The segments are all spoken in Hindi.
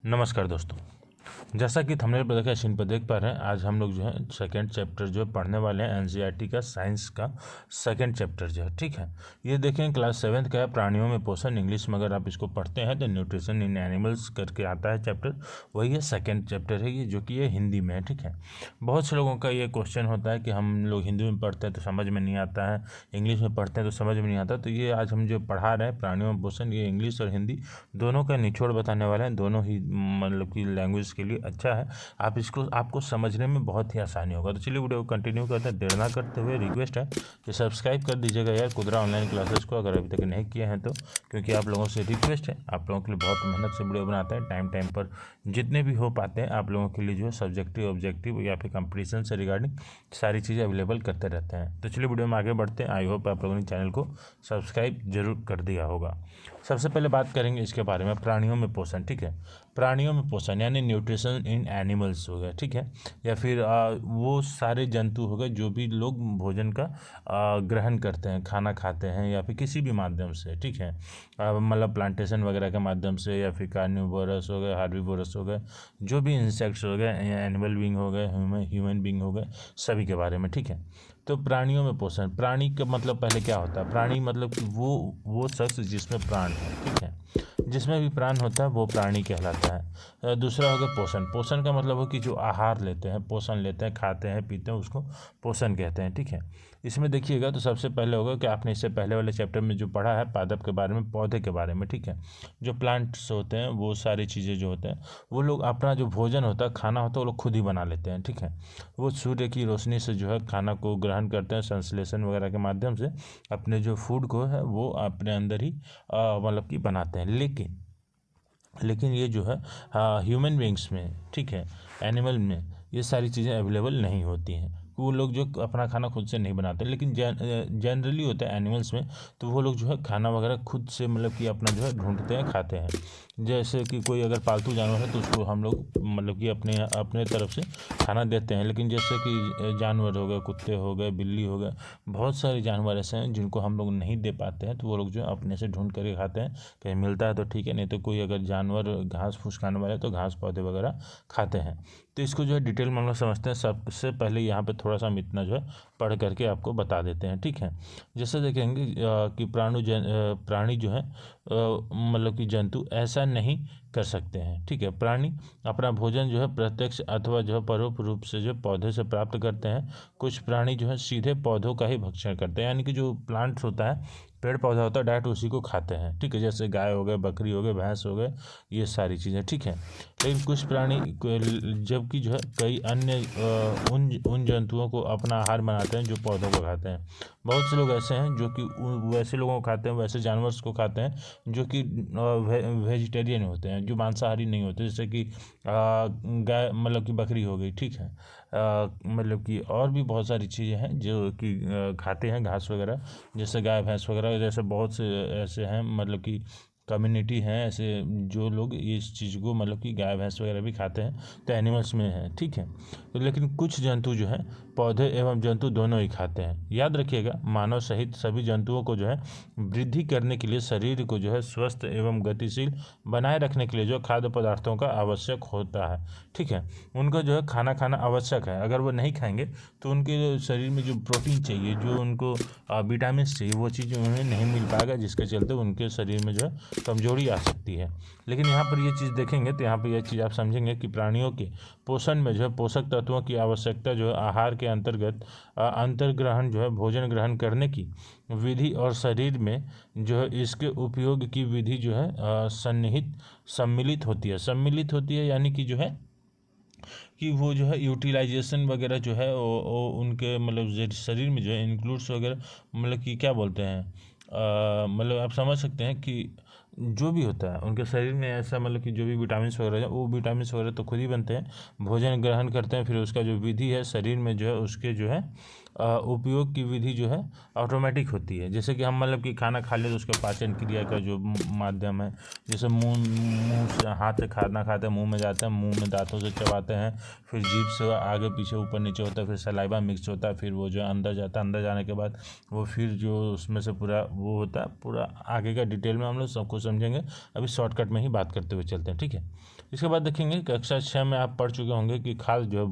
नमस्कार दोस्तों। जैसा कि थंबनेल पर देखा स्क्रीन पर देख पा रहे हैं, आज हम लोग जो है सेकंड चैप्टर जो है पढ़ने वाले हैं एनसीईआरटी का साइंस का सेकंड चैप्टर जो है, ठीक है। ये देखें क्लास 7th का है, प्राणियों में पोषण। इंग्लिश में अगर आप इसको पढ़ते हैं तो न्यूट्रिशन इन एनिमल्स करके आता है चैप्टर, वही है सेकेंड चैप्टर है ये, जो कि ये हिंदी में है, ठीक है। बहुत से लोगों का ये क्वेश्चन होता है कि हम लोग हिंदी में पढ़ते हैं तो समझ में नहीं आता है, इंग्लिश में पढ़ते हैं तो समझ में नहीं आता। तो ये आज हम जो पढ़ा रहे हैं प्राणियों में पोषण, ये इंग्लिश और हिंदी दोनों का निचोड़ बताने वाले हैं। दोनों ही मतलब कि लैंग्वेज के लिए अच्छा है, आप इसको आपको समझने में बहुत ही आसानी होगा। तो चलिए वीडियो को कंटिन्यू करते हैं। देर ना करते हुए रिक्वेस्ट है कि सब्सक्राइब कर दीजिएगा यार कुदरा ऑनलाइन क्लासेस को, अगर अभी तक नहीं किए हैं तो, क्योंकि आप लोगों से रिक्वेस्ट है, आप लोगों के लिए बहुत मेहनत से वीडियो बनाते हैं, टाइम पर जितने भी हो पाते हैं आप लोगों के लिए जो है सब्जेक्टिव ऑब्जेक्टिव या फिर कंपटीशन से रिगार्डिंग सारी चीज़ें अवेलेबल करते रहते हैं। तो चलिए वीडियो में आगे बढ़ते हैं। आई होप आप लोगों ने चैनल को सब्सक्राइब जरूर कर दिया होगा। सबसे पहले बात करेंगे इसके बारे में, प्राणियों में पोषण, ठीक है। प्राणियों में पोषण यानी न्यूट्रिशन इन एनिमल्स हो गया, ठीक है, या फिर वो सारे जंतु हो गए जो भी लोग भोजन का ग्रहण करते हैं, खाना खाते हैं या फिर किसी भी माध्यम से, ठीक है। मतलब प्लांटेशन वगैरह के माध्यम से या फिर कार्निवोरस हो गए, हार्बीवोरस हो गए, जो भी इंसेक्ट्स हो गए, एनिमल बींग हो गए, ह्यूमन बींग हो गए, सभी के बारे में, ठीक है। तो प्राणियों में पोषण, प्राणी का मतलब पहले क्या होता है? प्राणी मतलब कि वो शख्स जिसमें प्राण है, ठीक है, जिसमें भी प्राण होता है वो प्राणी कहलाता है। दूसरा हो गया पोषण। पोषण का मतलब हो कि जो आहार लेते हैं, पोषण लेते हैं, खाते हैं, पीते हैं, उसको पोषण कहते हैं, ठीक है। इसमें देखिएगा तो सबसे पहले होगा कि आपने इससे पहले वाले चैप्टर में जो पढ़ा है पादप के बारे में, पौधे के बारे में, ठीक है। जो प्लांट्स होते हैं वो सारी चीज़ें जो होते हैं वो लोग अपना जो भोजन होता है, खाना होता है, वो लोग खुद ही बना लेते हैं, ठीक है। वो सूर्य की रोशनी से जो है खाना को ग्रहण करते हैं, संश्लेषण वगैरह के माध्यम से अपने जो फूड को है वो अपने अंदर ही मतलब कि बनाते हैं। लेकिन ये जो है ह्यूमन बींग्स में, ठीक है, एनिमल में ये सारी चीज़ें अवेलेबल नहीं होती हैं। वो लोग जो अपना खाना खुद से नहीं बनाते, लेकिन जनरली होता है एनिमल्स में, तो वो लोग जो है खाना वगैरह खुद से मतलब कि अपना जो है ढूंढते हैं, खाते हैं। जैसे कि कोई अगर पालतू जानवर है तो उसको हम लोग मतलब कि अपने अपने तरफ से खाना देते हैं। लेकिन जैसे कि जानवर हो गए, कुत्ते हो गए, बिल्ली हो गए, बहुत सारे जानवर ऐसे हैं जिनको हम लोग नहीं दे पाते हैं, तो वो लोग जो है अपने से ढूंढ करके खाते हैं। कहीं मिलता है तो ठीक है, नहीं तो कोई अगर जानवर घास फूस खाने वाले तो घास पौधे वगैरह खाते हैं। तो इसको जो है डिटेल में हम लोग समझते हैं। सबसे पहले यहाँ पे थोड़ा सा हम इतना जो है पढ़ करके आपको बता देते हैं, ठीक है। जैसे देखेंगे कि प्राणी जो है मतलब कि जंतु ऐसा नहीं कर सकते हैं, ठीक है। प्राणी अपना भोजन जो है प्रत्यक्ष अथवा जो है परोक्ष रूप से जो पौधे से प्राप्त करते हैं। कुछ प्राणी जो है सीधे पौधों का ही भक्षण करते हैं, यानी कि जो प्लांट्स होता है, पेड़ पौधा होता है, डायरेक्ट उसी को खाते हैं, ठीक है। जैसे गाय हो गए, बकरी हो गए, भैंस हो गए, ये सारी चीज़ें, ठीक है। लेकिन कुछ प्राणी जबकि जो है कई अन्य उन जंतुओं को अपना आहार बनाते हैं जो पौधों को खाते हैं। बहुत से लोग ऐसे हैं जो कि वैसे लोगों को खाते हैं, वैसे जानवर को खाते हैं जो कि वेजिटेरियन होते हैं, जो मांसाहारी नहीं होते। जैसे कि गाय मतलब कि बकरी हो गई, ठीक है। मतलब कि और भी बहुत सारी चीज़ें हैं जो कि खाते हैं घास वगैरह, जैसे गाय भैंस वगैरह। जैसे बहुत से ऐसे हैं मतलब कि कम्युनिटी हैं ऐसे जो लोग इस चीज़ को मतलब कि गाय भैंस वगैरह भी खाते हैं, तो एनिमल्स में है, ठीक है। तो लेकिन कुछ जंतु जो है पौधे एवं जंतु दोनों ही खाते हैं। याद रखिएगा, मानव सहित सभी जंतुओं को जो है वृद्धि करने के लिए, शरीर को जो है स्वस्थ एवं गतिशील बनाए रखने के लिए जो खाद्य पदार्थों का आवश्यक होता है, ठीक है। उनको जो है खाना खाना आवश्यक है। अगर वो नहीं खाएंगे तो उनके शरीर में जो प्रोटीन चाहिए, जो उनको विटामिन चाहिए, वो चीज़ उन्हें नहीं मिल पाएगा, जिसके चलते उनके शरीर में जो है कमजोरी आ सकती है। लेकिन यहाँ पर ये चीज़ देखेंगे तो यहाँ पर यह चीज़ आप समझेंगे कि प्राणियों के पोषण में जो है पोषक तत्वों की आवश्यकता जो है आहार के अंतर्गत अंतर्ग्रहण जो है भोजन ग्रहण करने की विधि और शरीर में जो है इसके उपयोग की विधि जो है सन्निहित सम्मिलित होती है, यानी कि जो है कि वो जो है यूटिलाइजेशन वगैरह जो है वो उनके मतलब शरीर में जो है इंक्लूड्स वगैरह, मतलब कि क्या बोलते हैं, मतलब आप समझ सकते हैं कि जो भी होता है उनके शरीर में ऐसा मतलब कि जो भी विटामिन वगैरह है वो विटामिन वगैरह तो खुद ही बनते हैं, भोजन ग्रहण करते हैं, फिर उसका जो विधि है शरीर में जो है उसके जो है उपयोग की विधि जो है ऑटोमेटिक होती है। जैसे कि हम मतलब कि खाना खा ले तो उसका पाचन क्रिया का जो माध्यम है, जैसे मुंह से हाथ से खाना खाते हैं, मुंह में जाते हैं, मुंह में दांतों से चबाते हैं, फिर जीभ से आगे पीछे ऊपर नीचे होता है, फिर सलाइवा मिक्स होता है, फिर वो जो अंदर जाता है, अंदर जाने के बाद वो फिर जो उसमें से पूरा वो होता है, पूरा आगे का डिटेल में हम लोग सब कुछ समझेंगे। अभी शॉर्टकट में ही बात करते हुए चलते हैं, ठीक है। इसके बाद देखेंगे कक्षा 6 में आप पढ़ चुके होंगे कि खाद्य जो है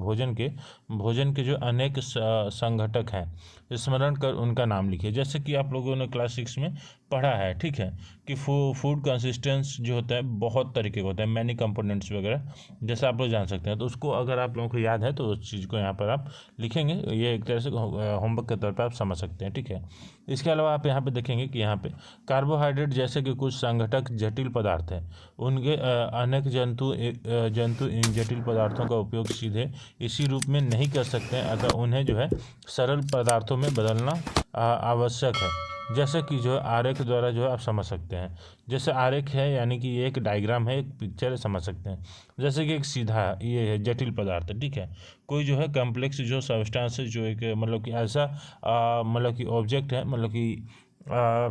भोजन के जो अनेक संघटक हैं, स्मरण कर उनका नाम लिखिए। जैसे कि आप लोगों ने क्लास 6 में पढ़ा है, ठीक है, कि फूड कंसिस्टेंस जो होता है बहुत तरीके का होता है, मैनी कंपोनेंट्स वगैरह, जैसे आप लोग जान सकते हैं। तो उसको अगर आप लोगों को याद है तो उस चीज़ को यहाँ पर आप लिखेंगे, ये एक तरह से होमवर्क के तौर पर आप समझ सकते हैं, ठीक है। इसके अलावा आप यहाँ पे देखेंगे कि यहाँ पे कार्बोहाइड्रेट जैसे कि कुछ संघटक जटिल पदार्थ हैं, उनके अनेक जंतु इन जटिल पदार्थों का उपयोग सीधे इसी रूप में नहीं कर सकते हैं, अतः उन्हें जो है सरल पदार्थों में बदलना आवश्यक है। जैसे कि जो है आरेख द्वारा जो है आप समझ सकते हैं। जैसे आरेख है यानी कि ये एक डायग्राम है, एक पिक्चर है, समझ सकते हैं। जैसे कि एक सीधा ये है जटिल पदार्थ, ठीक है, कोई जो है कम्प्लेक्स जो सब्सटेंस जो एक मतलब कि ऐसा मतलब कि ऑब्जेक्ट है, मतलब कि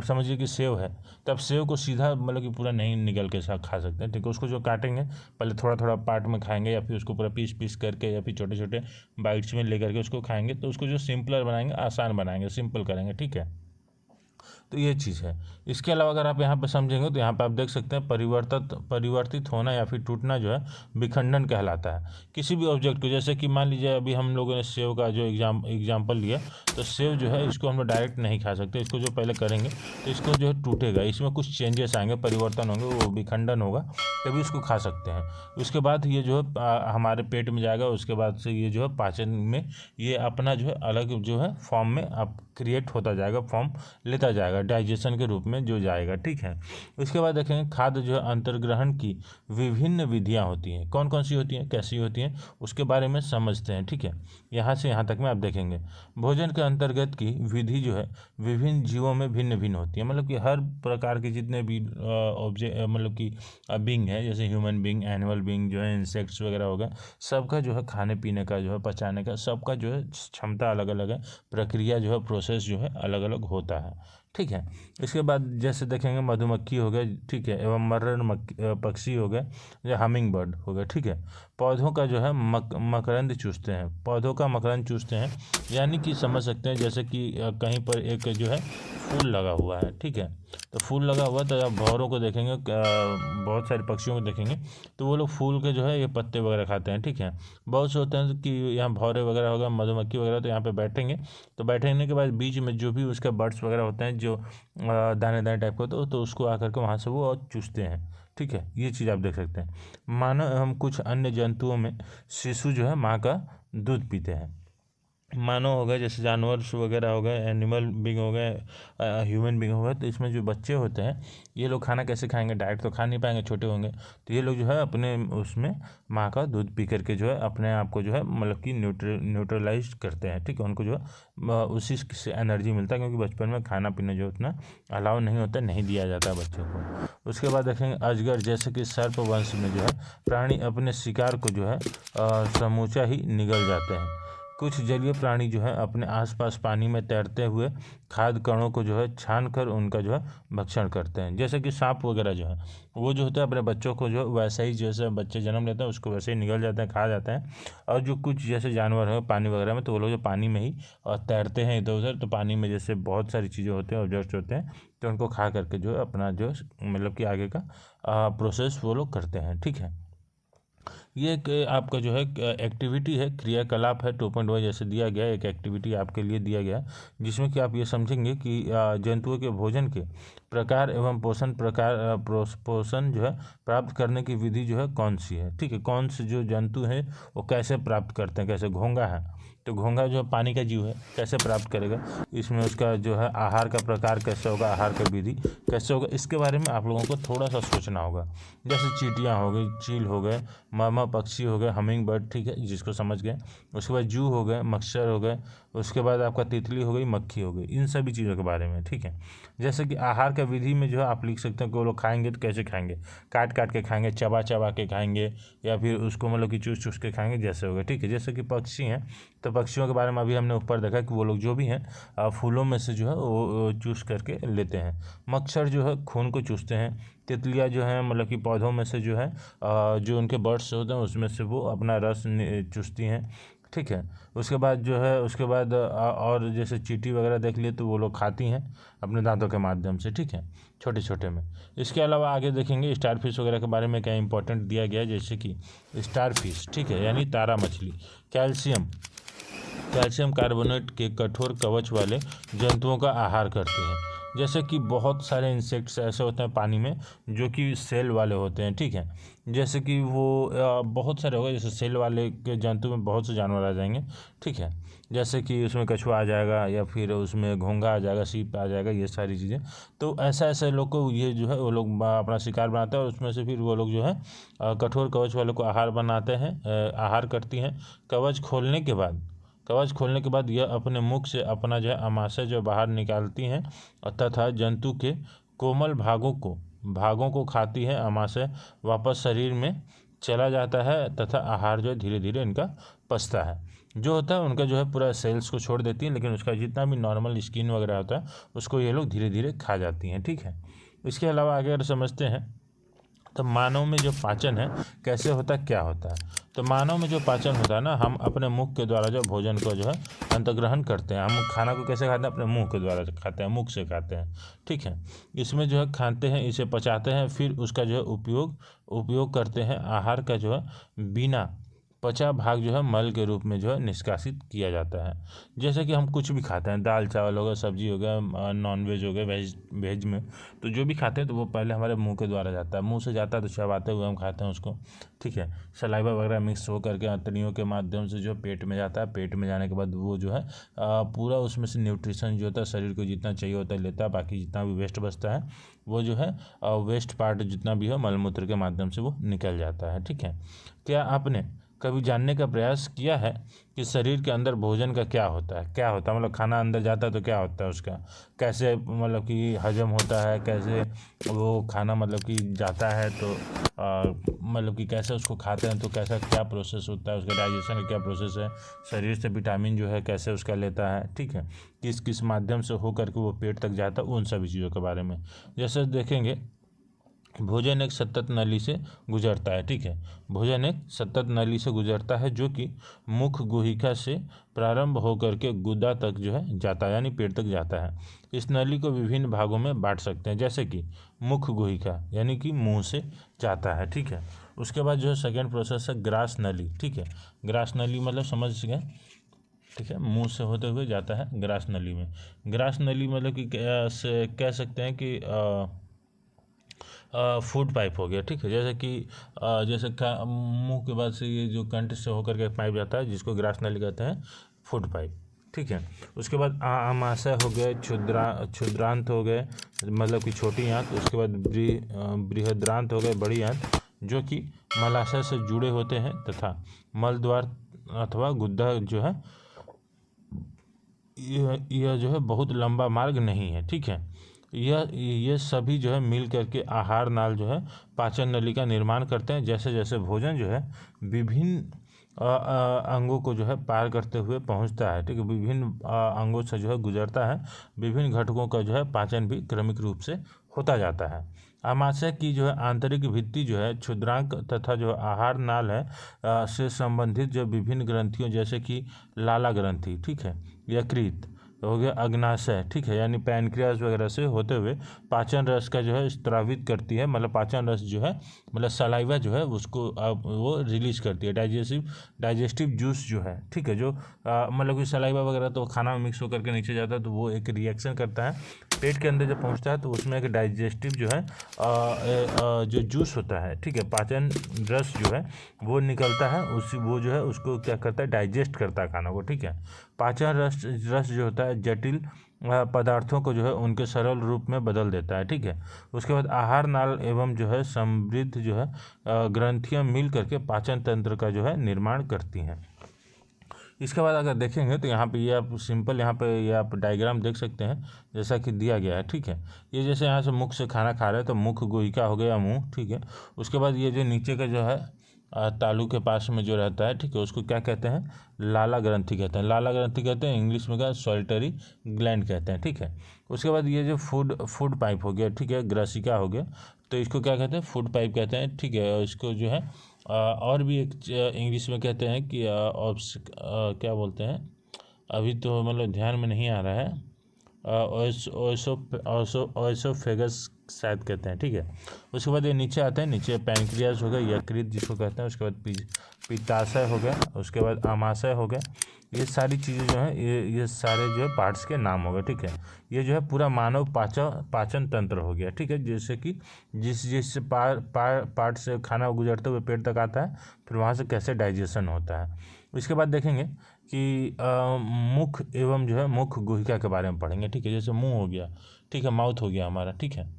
समझिए कि सेव है, तब सेव को सीधा मतलब कि पूरा नहीं निकल के साथ खा सकते हैं, ठीक है। उसको जो काटेंगे पहले थोड़ा थोड़ा पार्ट में खाएंगे, या फिर उसको पूरा पीस करके, या फिर छोटे छोटे बाइट्स में लेकर के उसको खाएंगे, तो उसको जो सिंपलर बनाएंगे, आसान बनाएंगे, सिंपल करेंगे, ठीक है। तो ये चीज़ है। इसके अलावा अगर आप यहाँ पे समझेंगे तो यहाँ पे आप देख सकते हैं परिवर्तित होना या फिर टूटना जो है विखंडन कहलाता है। किसी भी ऑब्जेक्ट को, जैसे कि मान लीजिए अभी हम लोगों ने सेव का जो एग्जाम्पल लिया, तो सेव जो है इसको हम लोग डायरेक्ट नहीं खा सकते, इसको जो पहले करेंगे तो इसको जो है टूटेगा, इसमें कुछ चेंजेस आएंगे, परिवर्तन होंगे, वो विखंडन होगा, तभी उसको खा सकते हैं। उसके बाद ये जो है हमारे पेट में जाएगा, उसके बाद से ये जो है पाचन में ये अपना जो है अलग जो है फॉर्म में अब क्रिएट होता जाएगा, फॉर्म लेता जाएगा, डाइजेशन के रूप में जो जाएगा, ठीक है। उसके बाद देखेंगे खाद्य जो है अंतर्ग्रहण की विभिन्न विधियां होती हैं, कौन कौन सी होती हैं, कैसी होती हैं, उसके बारे में समझते हैं, ठीक है। यहाँ से यहाँ तक में आप देखेंगे भोजन के अंतर्गत की विधि जो है विभिन्न जीवों में भिन्न भिन्न होती है, मतलब कि हर प्रकार के जितने भी ऑब्जेक्ट मतलब कि बींग है, जैसे ह्यूमन बींग, एनिमल बींग जो है, इंसेक्ट्स वगैरह हो गए, सबका जो है खाने पीने का जो है, पचाने का, सबका जो है क्षमता अलग अलग है, प्रक्रिया जो है, प्रोसेस जो है अलग अलग होता है, ठीक है। इसके बाद जैसे देखेंगे मधुमक्खी हो गए, ठीक है, एवं मर्र पक्षी हो गए, या हमिंग बर्ड हो गए, ठीक है, पौधों का जो है मकरंद चूसते हैं, पौधों का मकरंद चूसते हैं, यानी कि समझ सकते हैं जैसे कि कहीं पर एक जो है फूल लगा हुआ है, ठीक है, तो फूल लगा हुआ तो आप भौरों को देखेंगे, बहुत सारे पक्षियों को देखेंगे, तो वो लोग फूल के जो है ये पत्ते वगैरह खाते हैं, ठीक है। बहुत से होते हैं कि यहाँ भौरे वगैरह होगा, मधुमक्खी वगैरह, तो यहाँ पे बैठेंगे, तो बैठने के बाद बीच में जो भी उसके बर्ड्स वगैरह होते हैं जो दाने दाने टाइप का, तो उसको आकर के वहाँ से वो और चूसते हैं, ठीक है। ये चीज़ आप देख सकते हैं। मानव एवं कुछ अन्य जंतुओं में शिशु जो है माँ का दूध पीते हैं। मानव हो गए, जैसे जानवर वगैरह हो गए, एनिमल बींग हो गए, ह्यूमन बींग हो गए, तो इसमें जो बच्चे होते हैं ये लोग खाना कैसे खाएंगे, डायरेक्ट तो खा नहीं पाएंगे, छोटे होंगे, तो ये लोग जो है अपने उसमें माँ का दूध पी करके जो है अपने आप को जो है मतलब कि न्यूट्रलाइज करते हैं, ठीक है। उनको जो है उसी से एनर्जी मिलता है, क्योंकि बचपन में खाना पीना जो उतना अलाउ नहीं होता, नहीं दिया जाता है बच्चों को। उसके बाद देखेंगे अजगर जैसे कि सर्प वंश में जो है प्राणी अपने शिकार को जो है समूचा ही निगल जाते हैं। कुछ जलीय प्राणी जो है अपने आसपास पानी में तैरते हुए खाद्य कणों को जो है छान कर उनका जो है भक्षण करते हैं। जैसे कि सांप वगैरह जो है वो जो होता है अपने बच्चों को जो वैसे ही, जैसे बच्चे जन्म लेते हैं उसको वैसे ही निगल जाते हैं, खा जाते हैं। और जो कुछ जैसे जानवर है पानी वगैरह में, तो वो लोग जो पानी में ही तैरते हैं इधर उधर, तो पानी में जैसे बहुत सारी चीज़ें होते हैं, ऑब्जेक्ट्स होते हैं, तो उनको खा करके जो है अपना जो मतलब कि आगे का प्रोसेस वो लोग करते हैं, ठीक है। ये एक आपका जो है एक्टिविटी है, क्रियाकलाप है, 2.1 जैसे दिया गया एक एक्टिविटी आपके लिए दिया गया, जिसमें कि आप ये समझेंगे कि जंतुओं के भोजन के प्रकार एवं पोषण जो है प्राप्त करने की विधि जो है कौन सी है, ठीक है। कौन से जो जंतु हैं वो कैसे प्राप्त करते हैं, कैसे घोंगा है, तो घोंगा जो पानी का जीव है, कैसे प्राप्त करेगा, इसमें उसका जो है आहार का प्रकार कैसे होगा, आहार का विधि कैसे होगा, इसके बारे में आप लोगों को थोड़ा सा सोचना होगा। जैसे चींटियाँ हो गई, चील हो गए, मरमर पक्षी हो गए, हमिंग बर्ड, ठीक है, जिसको समझ गए। उसके बाद जू हो गए, मच्छर हो गए, उसके बाद आपका तितली हो गई, मक्खी हो गई, इन सभी चीज़ों के बारे में, ठीक है। जैसे कि आहार का विधि में जो है आप लिख सकते हैं कि वो लोग खाएंगे तो कैसे खाएंगे, काट काट के खाएंगे, चबा चबा के खाएंगे, या फिर उसको मतलब कि चूस चूस के खाएंगे, जैसे हो गए, ठीक है। जैसे कि पक्षी हैं, तो पक्षियों के बारे में अभी हमने ऊपर देखा कि वो लोग जो भी हैं फूलों में से जो है वो चूस करके लेते हैं। मच्छर जो है खून को चूसते हैं। तितलियाँ जो हैं मतलब कि पौधों में से जो है जो उनके बर्ड्स होते हैं उसमें से वो अपना रस चूसती हैं। ठीक है। उसके बाद जो है और जैसे चींटी वगैरह देख लिए तो वो लोग खाती हैं अपने दांतों के माध्यम से, ठीक है, छोटे छोटे में। इसके अलावा आगे देखेंगे स्टार फिश वगैरह के बारे में क्या इंपॉर्टेंट दिया गया है, जैसे कि स्टार फिश, ठीक है, यानी तारा मछली कैल्शियम कार्बोनेट के कठोर कवच वाले जंतुओं का आहार करते हैं। जैसे कि बहुत सारे इंसेक्ट्स ऐसे होते हैं पानी में जो कि सेल वाले होते हैं, ठीक है, जैसे कि वो बहुत सारे हो गए, जैसे सेल वाले के जंतु में बहुत से जानवर आ जाएंगे, ठीक है, जैसे कि उसमें कछुआ आ जाएगा या फिर उसमें घोंघा आ जाएगा, सीप आ जाएगा, ये सारी चीज़ें। तो ऐसे लोग को ये जो है वो लोग अपना शिकार बनाते हैं और उसमें से फिर वो लोग जो है कठोर कवच वालों को आहार बनाते हैं, आहार करती हैं। कवच खोलने के बाद यह अपने मुख से अपना जो है आमाशय जो बाहर निकालती हैं तथा जंतु के कोमल भागों को खाती है। आमाशय वापस शरीर में चला जाता है तथा आहार जो है धीरे धीरे इनका पचता है। जो होता है उनका जो है पूरा सेल्स को छोड़ देती है, लेकिन उसका जितना भी नॉर्मल स्किन वगैरह होता है उसको ये लोग धीरे धीरे खा जाती हैं, ठीक है। इसके अलावा आगे अगर समझते हैं तो मानव में जो पाचन है कैसे होता है, क्या होता है। तो मानव में जो पाचन होता है ना, हम अपने मुख के द्वारा जो भोजन को जो है अंतग्रहण करते हैं। हम खाना को कैसे खाते हैं, अपने मुंह के द्वारा खाते हैं, मुख से खाते हैं, ठीक है। इसमें जो है खाते हैं, इसे पचाते हैं, फिर उसका जो है उपयोग करते हैं। आहार का जो है बिना पचा भाग जो है मल के रूप में जो है निष्कासित किया जाता है। जैसे कि हम कुछ भी खाते हैं, दाल चावल हो गया, सब्जी हो गया, नॉन वेज हो गया, वेज में तो जो भी खाते हैं तो वो पहले हमारे मुंह के द्वारा जाता है, मुंह से जाता है तो चबाते हुए हम खाते हैं उसको, ठीक है। सलाइवा वगैरह मिक्स हो करके अंतड़ियों के माध्यम से जो पेट में जाता है, पेट में जाने के बाद वो जो है पूरा उसमें से न्यूट्रिशन जो होता है शरीर को जितना चाहिए होता है लेता है, बाकी जितना भी वेस्ट बचता है वो जो है वेस्ट पार्ट जितना भी हो मलमूत्र के माध्यम से वो निकल जाता है, ठीक है। क्या आपने कभी जानने का प्रयास किया है कि शरीर के अंदर भोजन का क्या होता है, मतलब खाना अंदर जाता है तो क्या होता है उसका, कैसे मतलब कि हजम होता है, कैसे वो खाना मतलब कि जाता है तो मतलब कि कैसे उसको खाते हैं तो कैसा क्या प्रोसेस होता है, उसका डाइजेशन का क्या प्रोसेस है, शरीर से विटामिन जो है कैसे उसका लेता है, ठीक है, किस किस माध्यम से हो करके वो पेट तक जाता है, उन सभी चीज़ों के बारे में। जैसे देखेंगे भोजन एक सतत नली से गुजरता है, ठीक है, भोजन एक सतत नली से गुजरता है जो कि मुख गुहिका से प्रारंभ होकर के गुदा तक जो है जाता है, यानी पेट तक जाता है। इस नली को विभिन्न भागों में बांट सकते हैं, जैसे कि मुख गुहिका यानी कि मुंह से जाता है, ठीक है। उसके बाद जो है सेकेंड प्रोसेस है ग्रास नली, ठीक है, ग्रास नली मतलब समझ गए, ठीक है, मुंह से होते हुए जाता है ग्रास नली में। ग्रास नली मतलब कि कह सकते हैं कि फूड पाइप हो गया, ठीक है, जैसे कि जैसे मुंह के बाद से ये जो कंठ से होकर के पाइप जाता है जिसको ग्रास नली कहते हैं, फूड पाइप, ठीक है। उसके बाद आमाशय हो गए, क्षुद्रांत हो गए मतलब कि छोटी आंत, उसके बाद बृहद्रांत हो गए, बड़ी आंत, जो कि मलाशय से जुड़े होते हैं तथा मल द्वार अथवा गुद्दा जो है यह जो है बहुत लंबा मार्ग नहीं है, ठीक है। ये सभी जो है मिल करके आहार नाल जो है पाचन नली का निर्माण करते हैं। जैसे जैसे भोजन जो है विभिन्न अंगों को जो है पार करते हुए पहुंचता है, ठीक है, विभिन्न अंगों से जो है गुजरता है, विभिन्न घटकों का जो है पाचन भी क्रमिक रूप से होता जाता है। आमाशय की जो है आंतरिक भित्ति जो है क्षुद्रांक तथा जो आहार नाल है से संबंधित जो विभिन्न ग्रंथियों जैसे कि लाला ग्रंथि, ठीक है, यकृत हो गया, अग्नाशय, ठीक है, यानी पैनक्रियाज वगैरह से होते हुए पाचन रस का जो है स्त्रावित करती है, मतलब पाचन रस जो है मतलब सलाइवा जो है उसको वो रिलीज करती है, डाइजेस्टिव जूस जो है, ठीक है, जो मतलब कि सलाइवा वगैरह तो खाना में मिक्स होकर के नीचे जाता है तो वो एक रिएक्शन करता है, पेट के अंदर जब पहुंचता है तो उसमें एक डाइजेस्टिव जो है जो जूस होता है, ठीक है, पाचन रस जो है वो निकलता है, वो जो है उसको क्या करता है, डाइजेस्ट करता है खाना को, ठीक है। पाचन रस जो होता है जटिल पदार्थों को जो है उनके सरल रूप में बदल देता है, ठीक है। उसके बाद आहार नाल एवं जो है समृद्ध जो है ग्रंथियां मिल करके पाचन तंत्र का जो है निर्माण करती हैं। इसके बाद अगर देखेंगे तो यहाँ पे ये आप सिंपल यहाँ पे ये आप डायग्राम देख सकते हैं जैसा कि दिया गया है, ठीक है। ये जैसे यहाँ से मुख से खाना खा रहे हैं तो मुख गुहिका हो गया मुंह, ठीक है। उसके बाद ये जो नीचे का जो है तालू के पास में जो रहता है, ठीक है, उसको क्या कहते हैं, लाला ग्रंथि कहते हैं, लाला ग्रंथि कहते हैं, इंग्लिश में क्या सॉलिटरी ग्लैंड कहते हैं, ठीक है। उसके बाद ये जो फूड पाइप हो गया, ठीक है, ग्रसिका हो गया, तो इसको क्या कहते हैं, फूड पाइप कहते हैं, ठीक है। इसको जो है और भी एक इंग्लिश में कहते हैं कि क्या बोलते हैं, अभी तो मतलब ध्यान में नहीं आ रहा है, ओएसोफेगस शायद कहते हैं, ठीक है। उसके बाद ये नीचे आते हैं, नीचे पैनक्रियाज हो गया, यकृत जिसको कहते हैं, उसके बाद पित्ताशय हो गया, उसके बाद आमाशय हो गया। ये सारी चीज़ें जो हैं, ये सारे जो है पार्ट्स के नाम हो गए, ठीक है। ये जो है पूरा मानव पाचन तंत्र हो गया, ठीक है। जैसे कि जिस पार्ट से खाना गुजरते हुए पेट तक आता है, फिर वहाँ से कैसे डाइजेशन होता है। इसके बाद देखेंगे कि मुख एवं जो है मुख गुहिका के बारे में पढ़ेंगे, ठीक है। जैसे मुंह हो गया, ठीक है, माउथ हो गया हमारा, ठीक है,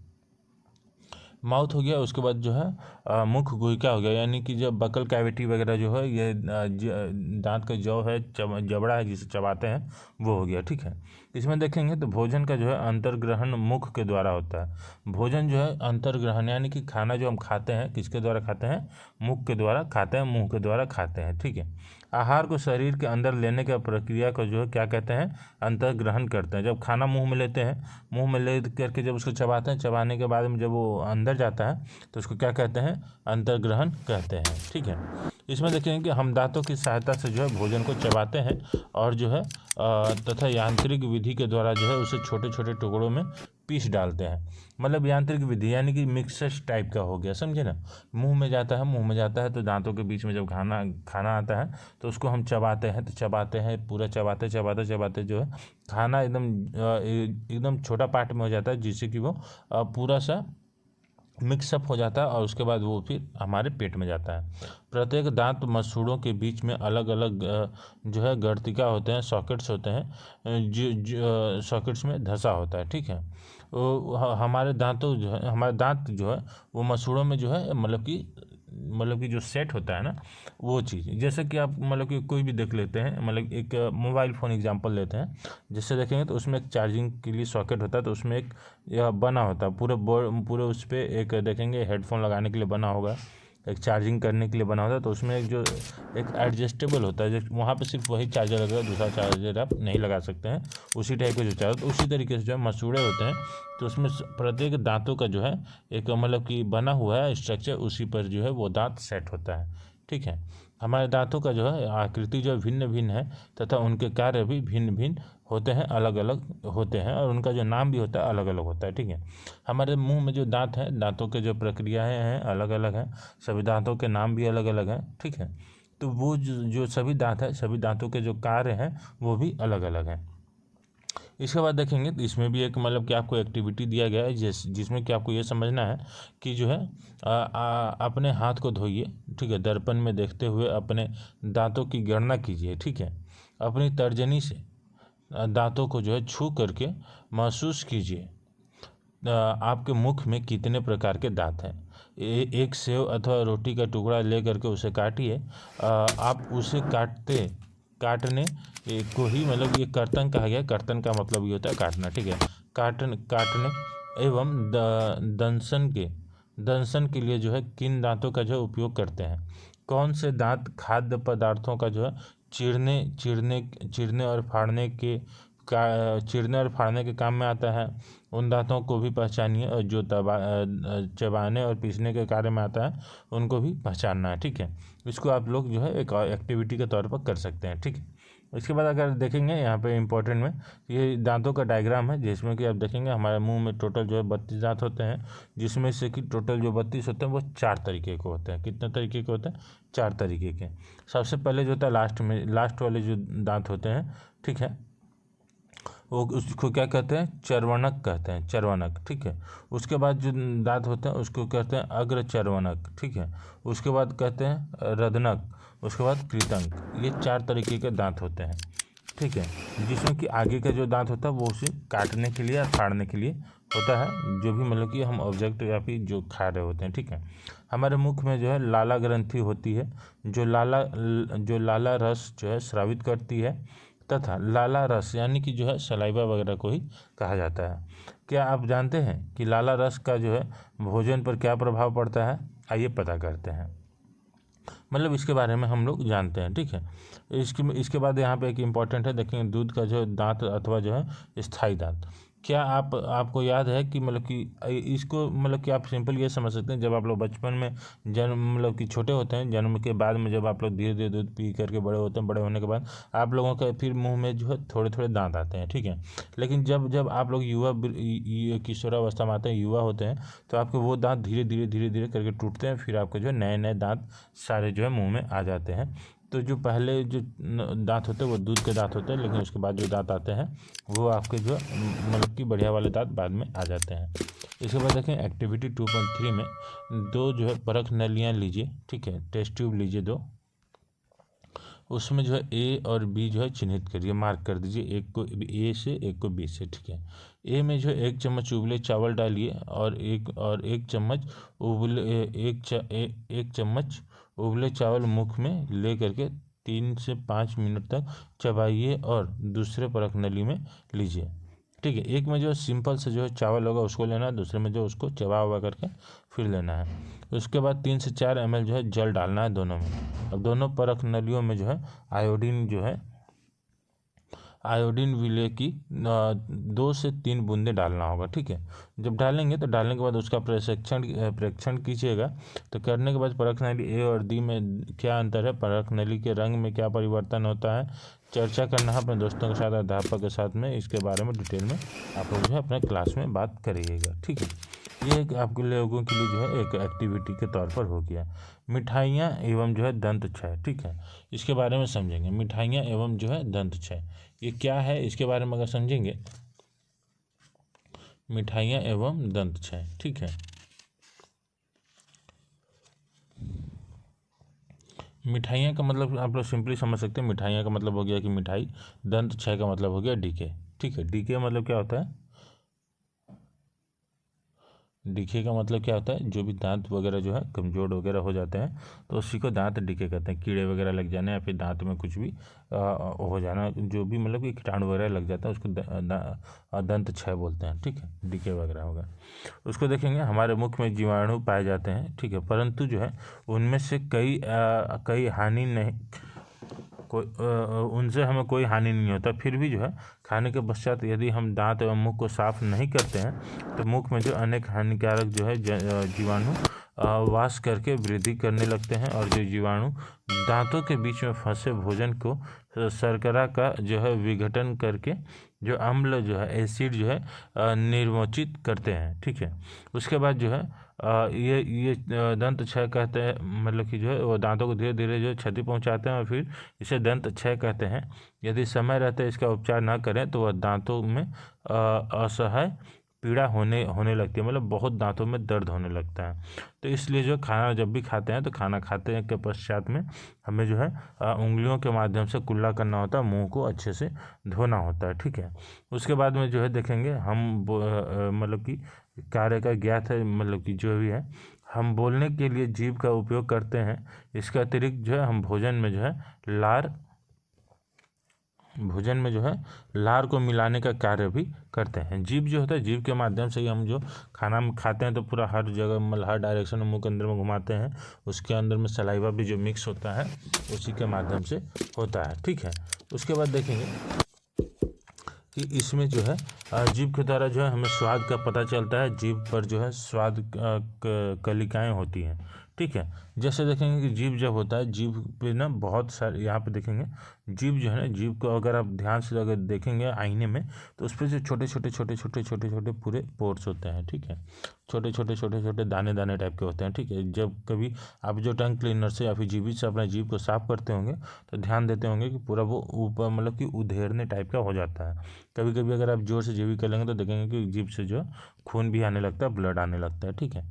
माउथ हो गया। उसके बाद जो है मुख गुहिका हो गया, यानी कि जब बकल कैविटी वगैरह जो है, ये दांत का जौ है, जबड़ा है जिसे चबाते हैं, वो हो गया, ठीक है। इसमें देखेंगे तो भोजन का जो है अंतर्ग्रहण मुख के द्वारा होता है। भोजन जो है अंतर्ग्रहण, यानी कि खाना जो हम खाते हैं किसके द्वारा खाते हैं, मुख के द्वारा खाते हैं, मुंह के द्वारा खाते हैं, ठीक है। आहार को शरीर के अंदर लेने का प्रक्रिया को जो है क्या कहते हैं, अंतर्ग्रहण करते हैं। जब खाना मुंह में लेते हैं, मुंह में ले करके जब उसको चबाते हैं, चबाने के बाद में जब वो अंदर जाता है तो उसको क्या कहते हैं, अंतर्ग्रहण कहते हैं, ठीक है। इसमें देखेंगे कि हम दांतों की सहायता से जो है भोजन को चबाते हैं और जो है तथा यांत्रिक विधि के द्वारा जो है उसे छोटे छोटे टुकड़ों में पीस डालते हैं। मतलब यांत्रिक विधि यानी कि मिक्सर टाइप का हो गया, समझे ना। मुंह में जाता है तो दांतों के बीच में जब खाना आता है तो उसको हम चबाते हैं, तो चबाते हैं, पूरा चबाते जो है खाना एकदम छोटा पार्ट में हो जाता है, जिससे कि वो पूरा सा मिक्सअप हो जाता है और उसके बाद वो फिर हमारे पेट में जाता है। प्रत्येक दांत मसूड़ों के बीच में अलग अलग जो है गर्तिका होते हैं, सॉकेट्स होते हैं, जो सॉकेट्स में धंसा होता है, ठीक है। हमारे दांत जो है वो मसूड़ों में जो है मतलब कि जो सेट होता है ना, वो चीज़। जैसे कि आप मतलब कि कोई भी देख लेते हैं, मतलब एक मोबाइल फ़ोन एग्जांपल लेते हैं, जिससे देखेंगे तो उसमें एक चार्जिंग के लिए सॉकेट होता है, तो उसमें एक यह बना होता है पूरे उस पर एक देखेंगे हेडफोन लगाने के लिए बना होगा, एक चार्जिंग करने के लिए बना होता है, तो उसमें एक एडजस्टेबल होता है, जो वहाँ पे सिर्फ वही चार्जर लगेगा, दूसरा चार्जर आप नहीं लगा सकते हैं, उसी टाइप के जो चार्जर, तो उसी तरीके से जो है मसूड़े होते हैं। तो उसमें प्रत्येक दांतों का जो है एक मतलब कि बना हुआ है स्ट्रक्चर, उसी पर जो है वो दांत सेट होता है, ठीक है। हमारे दांतों का जो है आकृति जो भिन्न भिन्न है तथा उनके कार्य भी भिन्न भिन्न होते हैं, अलग अलग होते हैं, और उनका जो नाम भी होता है अलग अलग होता है, ठीक है। हमारे मुंह में जो दांत हैं, दांतों के जो प्रक्रियाएं हैं अलग अलग हैं, सभी दांतों के नाम भी अलग अलग हैं, ठीक है। तो वो जो सभी दांत हैं, सभी दांतों के जो कार्य हैं वो भी अलग अलग हैं। इसके बाद देखेंगे तो इसमें भी एक मतलब कि आपको एक्टिविटी दिया गया है, जिसमें कि आपको ये समझना है कि जो है अपने हाथ को धोइए, ठीक है, दर्पण में देखते हुए अपने दांतों की गणना कीजिए, ठीक है। अपनी तर्जनी से दांतों को जो है छू करके महसूस कीजिए आपके मुख में कितने प्रकार के दांत हैं। एक सेव अथवा रोटी का टुकड़ा ले करके उसे काटिए। आप उसे काटने को ही मतलब ये कर्तन कहा गया। कर्तन का मतलब ये होता है काटना, ठीक है। काटने एवं दंशन के लिए जो है किन दांतों का जो है उपयोग करते हैं। कौन से दांत खाद्य पदार्थों का जो है चीरने और फाड़ने के काम में आता है, उन दांतों को भी पहचानिए। और जो चबाने और पीसने के कार्य में आता है उनको भी पहचानना है, ठीक है। इसको आप लोग जो है एक एक्टिविटी के तौर पर कर सकते हैं, ठीक है। इसके बाद अगर देखेंगे यहाँ पे इम्पोर्टेंट में, ये दांतों का डायग्राम है, जिसमें कि आप देखेंगे हमारे मुंह में टोटल जो है 32 दांत होते हैं, जिसमें से कि टोटल जो 32 होते हैं वो 4 तरीके के होते हैं। कितने तरीके के होते हैं? 4 तरीके के। सबसे पहले जो होता है लास्ट वाले जो दांत होते हैं, ठीक है, वो उसको क्या कहते हैं? चर्वणक कहते हैं, चर्वणक, ठीक है। उसके बाद जो दांत होते हैं उसको कहते हैं अग्र चर्वणक, ठीक है। उसके बाद कहते हैं रदनक, उसके बाद कृतंक। ये 4 तरीके के दांत होते हैं, ठीक है। जिसमें कि आगे का जो दांत होता है वो उसे काटने के लिए या फाड़ने के लिए होता है, जो भी मतलब कि हम ऑब्जेक्ट या फिर जो खा रहे होते हैं, ठीक है। हमारे मुख में जो है लाला ग्रंथि होती है, जो लाला रस जो है स्रावित करती है, तथा लाला रस यानी कि जो है सलाइवा वगैरह को ही कहा जाता है। क्या आप जानते हैं कि लाला रस का जो है भोजन पर क्या प्रभाव पड़ता है? आइए पता करते हैं, मतलब इसके बारे में हम लोग जानते हैं, ठीक है। इसके बाद यहाँ पे एक इम्पॉर्टेंट है, देखेंगे दूध का जो दांत अथवा जो है स्थायी दांत। क्या आपको याद है कि मतलब कि इसको मतलब कि आप सिंपल ये समझ सकते हैं, जब आप लोग बचपन में जन्म मतलब कि छोटे होते हैं, जन्म के बाद में जब आप लोग धीरे धीरे दूध पी करके बड़े होते हैं, बड़े होने के बाद आप लोगों का फिर मुंह में जो है थोड़े थोड़े दांत आते हैं, ठीक है। लेकिन जब जब आप लोग किशोरावस्था में आते हैं, युवा होते हैं, तो आपके वो दांत धीरे धीरे धीरे धीरे करके टूटते हैं, फिर आपके जो है नए नए दांत सारे जो है मुँह में आ जाते हैं। तो जो पहले जो दांत होते हैं वो दूध के दांत होते हैं, लेकिन उसके बाद जो दांत आते हैं वो आपके जो मतलब कि बढ़िया वाले दांत बाद में आ जाते हैं। इसके बाद देखें एक्टिविटी 2.3 में दो जो है परख नलियाँ लीजिए, ठीक है, टेस्ट ट्यूब लीजिए दो, उसमें जो है ए और बी जो है चिन्हित करिए, मार्क कर दीजिए, एक को ए से एक को बी से, ठीक है। ए में जो है 1 चम्मच उबले चावल डालिए और एक चम्मच उबले एक चम्मच उबले चावल मुख में ले करके 3 से 5 मिनट तक चबाइए और दूसरे परख नली में लीजिए, ठीक है। एक में जो सिंपल से जो है चावल होगा उसको लेना है, दूसरे में जो उसको चबा हुआ करके फिर लेना है। उसके बाद 3 से 4 ml जो है जल डालना है दोनों में। अब दोनों परख नलियों में जो है आयोडीन विलय की 2 से 3 बूंदे डालना होगा, ठीक है। जब डालेंगे तो डालने के बाद उसका परीक्षण कीजिएगा। तो करने के बाद परख नली ए और डी में क्या अंतर है, परख नली के रंग में क्या परिवर्तन होता है, चर्चा करना है अपने दोस्तों के साथ, अध्यापक के साथ में, इसके बारे में डिटेल में आप लोग जो है अपने क्लास में बात करिएगा, ठीक है। ये एक आपके लोगों के लिए जो है एक एक्टिविटी के तौर पर हो गया। मिठाइयाँ एवं जो है दंत क्षय, ठीक है, इसके बारे में समझेंगे। मिठाइयाँ एवं जो है दंत क्षय ये क्या है, इसके बारे में अगर समझेंगे, मिठाइयाँ एवं दंत क्षय, ठीक है। मिठाइयाँ का मतलब आप लोग सिंपली समझ सकते हैं, मिठाइयाँ का मतलब हो गया कि मिठाई, दंत क्षय का मतलब हो गया डीके, ठीक है। डीके मतलब क्या होता है, डीके का मतलब क्या होता है, जो भी दांत वगैरह जो है कमजोर वगैरह हो जाते हैं तो उसी को दांत डीके कहते हैं। कीड़े वगैरह लग जाना या फिर दांत में कुछ भी हो जाना, जो भी मतलब कि कीटाणु वगैरह लग जाता है उसको दंत क्षय बोलते हैं, ठीक है, डीके वगैरह होगा। उसको देखेंगे, हमारे मुख में जीवाणु पाए जाते हैं, ठीक है, परंतु जो है उनमें से कई हानि नहीं, उनसे हमें कोई हानि नहीं होता। फिर भी जो है खाने के पश्चात यदि हम दांत एवं मुख को साफ नहीं करते हैं तो मुख में जो अनेक हानिकारक जो है जीवाणु वास करके वृद्धि करने लगते हैं, और जो जीवाणु दांतों के बीच में फंसे भोजन को शर्करा का जो है विघटन करके जो अम्ल जो है एसिड जो है निर्मोचित करते हैं, ठीक है। उसके बाद जो है ये दंत क्षय कहते हैं, मतलब कि जो है वो दांतों को धीरे धीरे जो क्षति पहुंचाते हैं और फिर इसे दंत क्षय कहते हैं। यदि समय रहते इसका उपचार ना करें तो वह दांतों में असह्य पीड़ा होने लगती है, मतलब बहुत दांतों में दर्द होने लगता है। तो इसलिए जो खाना जब भी खाते हैं तो खाना खाते हैं के पश्चात में हमें जो है उंगलियों के माध्यम से कुल्ला करना होता है, मुंह को अच्छे से धोना होता है, ठीक है। उसके बाद में जो है देखेंगे हम मतलब कि कार्य का ज्ञात है, मतलब कि जो भी है हम बोलने के लिए जीभ का उपयोग करते हैं। इसके अतिरिक्त जो है हम भोजन में जो है लार को मिलाने का कार्य भी करते हैं। जीभ जो होता है, जीभ के माध्यम से ही हम जो खाना खाते हैं तो पूरा हर जगह मतलब हर डायरेक्शन में मुंह के अंदर में घुमाते हैं, उसके अंदर में सलाइवा भी जो मिक्स होता है उसी के माध्यम से होता है, ठीक है। उसके बाद देखेंगे कि इसमें जो है जीभ के द्वारा जो है हमें स्वाद का पता चलता है, जीभ पर जो है स्वाद कलिकाएँ होती हैं, ठीक है। जैसे देखेंगे कि जीभ जब होता है, जीभ पे ना बहुत सारे, यहाँ पे देखेंगे जीभ जो है ना, जीभ को अगर आप ध्यान से अगर देखेंगे आईने में तो उस पर जो छोटे छोटे पूरे पोर्स होते हैं, ठीक है, छोटे दाने दाने टाइप के होते हैं, ठीक है। जब कभी आप जो टंग क्लीनर से या फिर जीभी से अपना जीभ को साफ करते होंगे तो ध्यान देते होंगे कि पूरा वो ऊपर मतलब कि उधेड़ने टाइप का हो जाता है। कभी कभी अगर आप जोर से जीभी कर लेंगे तो देखेंगे कि जीभ से जो खून भी आने लगता है, ब्लड आने लगता है, ठीक है।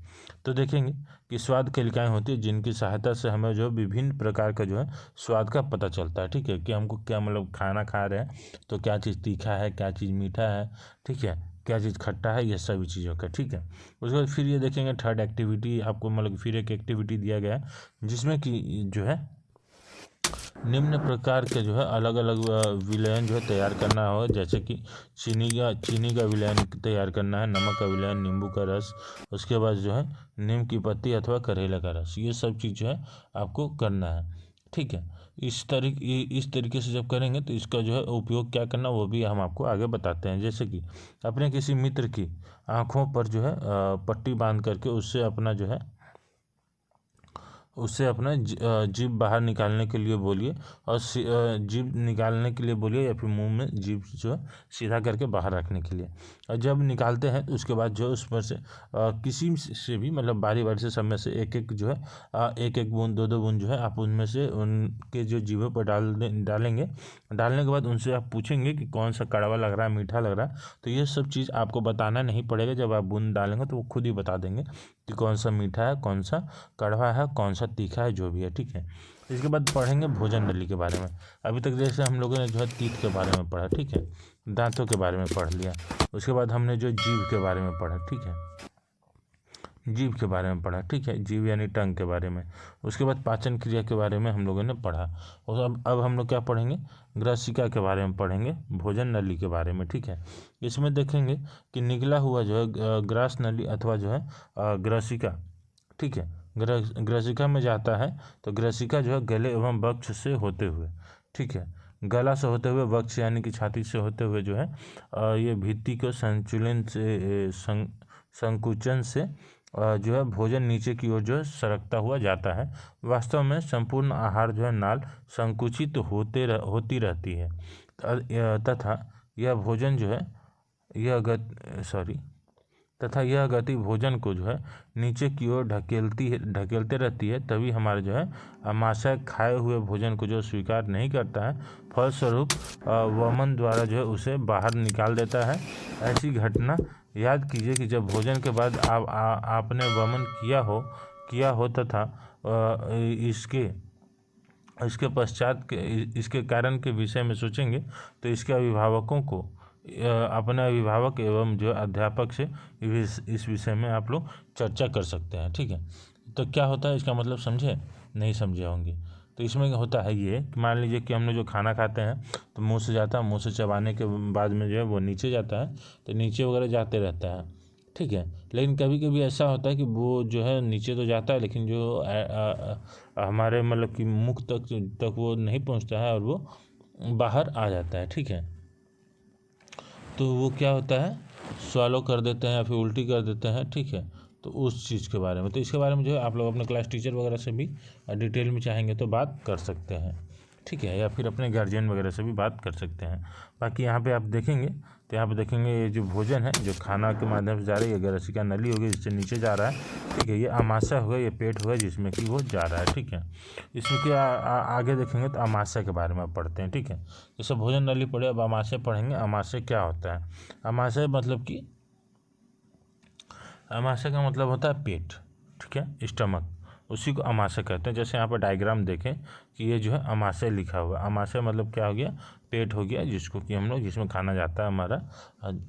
तो देखेंगे कि स्वाद कलिकाएँ होती है जिनकी सहायता से हमें जो विभिन्न प्रकार का जो है स्वाद का पता चलता है, ठीक है, कि हमको क्या मतलब खाना खा रहे हैं तो क्या चीज़ तीखा है, क्या चीज़ मीठा है, ठीक है, क्या चीज़ खट्टा है, ये सभी चीज़ों का, ठीक है। उसके बाद फिर ये देखेंगे थर्ड एक्टिविटी आपको मतलब फिर एक एक्टिविटी दिया गया है जिसमें कि जो है निम्न प्रकार के जो है अलग अलग विलयन जो है तैयार करना हो, जैसे कि चीनी का विलयन तैयार करना है, नमक का विलयन, नींबू का रस, उसके बाद जो है नीम की पत्ती अथवा करेला का रस, ये सब चीज़ जो है आपको करना है। ठीक है। इस तरीके से जब करेंगे तो इसका जो है उपयोग क्या करना वो भी हम आपको आगे बताते हैं। जैसे कि अपने किसी मित्र की आँखों पर जो है पट्टी बांध करके उससे अपना जीभ बाहर निकालने के लिए बोलिए, और जीभ निकालने के लिए बोलिए या फिर मुंह में जीभ जो है सीधा करके बाहर रखने के लिए। और जब निकालते हैं तो उसके बाद जो है उस पर से किसी से भी मतलब बारी बारी से सब में से एक एक जो है एक एक बूंद दो दो बूंद जो है आप उनमें से उनके जो जीभों पर डालेंगे। डालने के बाद उनसे आप पूछेंगे कि कौन सा कड़वा लग रहा है, मीठा लग रहा है। तो ये सब चीज़ आपको बताना नहीं पड़ेगा, जब आप बूंद डालेंगे तो वो खुद ही बता देंगे कि कौन सा मीठा है, कौन सा कड़वा है, कौन सा तीखा है, जो भी है। ठीक है। इसके बाद पढ़ेंगे भोजन नली के बारे में। अभी तक जैसे हम लोगों ने जो है तीत के बारे में पढ़ा, ठीक है, दांतों के बारे में पढ़ लिया। उसके बाद हमने जो जीभ के बारे में पढ़ा, ठीक है, जीभ के बारे में पढ़ा, ठीक है, जीभ यानी टंग के बारे में। उसके बाद पाचन क्रिया के बारे में हम लोगों ने पढ़ा। और अब हम लोग क्या पढ़ेंगे, ग्रसिका के बारे में पढ़ेंगे, भोजन नली के बारे में। ठीक है। इसमें देखेंगे कि निकला हुआ जो है ग्रास नली अथवा जो है ग्रसिका, ठीक है, ग्रसिका में जाता है। तो ग्रसिका जो है गले एवं वक्ष से होते हुए, ठीक है, गला से होते हुए वक्ष यानी कि छाती से होते हुए जो है ये भित्ति को संचुलन से संकुचन से जो है भोजन नीचे की ओर जो है सरकता हुआ जाता है। वास्तव में संपूर्ण आहार जो है नाल संकुचित होती रहती है तथा यह भोजन जो है यह गति भोजन को जो है नीचे की ओर ढकेलते रहती है। तभी हमारे जो है आमाशय खाए हुए भोजन को जो स्वीकार नहीं करता है, फलस्वरूप वमन द्वारा जो है उसे बाहर निकाल देता है। ऐसी घटना याद कीजिए कि जब भोजन के बाद आपने वमन किया हो तथा इसके पश्चात इसके कारण के विषय में सोचेंगे तो इसके अभिभावकों को अपने अभिभावक एवं जो अध्यापक से इस विषय में आप लोग चर्चा कर सकते हैं। ठीक है। तो क्या होता है इसका मतलब समझे, नहीं समझे होंगे। तो इसमें होता है ये कि मान लीजिए कि हमने जो खाना खाते हैं तो मुंह से जाता है, मुंह से चबाने के बाद में जो है वो नीचे जाता है, तो नीचे वगैरह जाते रहता है। ठीक है। लेकिन कभी कभी ऐसा होता है कि वो जो है नीचे तो जाता है लेकिन जो हमारे मतलब कि मुख तक वो नहीं पहुंचता है और वो बाहर आ जाता है। ठीक है। तो वो क्या होता है, स्वॉलो कर देते हैं या फिर उल्टी कर देते हैं। ठीक है। तो उस चीज़ के बारे में, तो इसके बारे में जो है आप लोग अपने क्लास टीचर वगैरह से भी डिटेल में चाहेंगे तो बात कर सकते हैं। ठीक है। या फिर अपने गार्जियन वगैरह से भी बात कर सकते हैं। बाकी यहाँ पे आप देखेंगे तो यहाँ पे देखेंगे ये जो भोजन है जो खाना के माध्यम से जा रही है, ग्रसिका नली होगी जिससे नीचे जा रहा है। ठीक है। ये आमाशय होगा, ये पेट होगा जिसमें कि वो जा रहा है। ठीक है। इसमें क्या आगे देखेंगे तो आमाशय के बारे में आप पढ़ते हैं। ठीक है। जैसे भोजन नली पढ़े, अब आमाशय पढ़ेंगे। आमाशय क्या होता है, आमाशय मतलब कि आमाशय का मतलब होता है पेट। ठीक है, स्टमक, उसी को आमाशय कहते हैं। जैसे यहाँ पर डायग्राम देखें कि ये जो है आमाशय लिखा हुआ है। आमाशय मतलब क्या हो गया, पेट हो गया, जिसको कि हम लोग जिसमें खाना जाता है हमारा।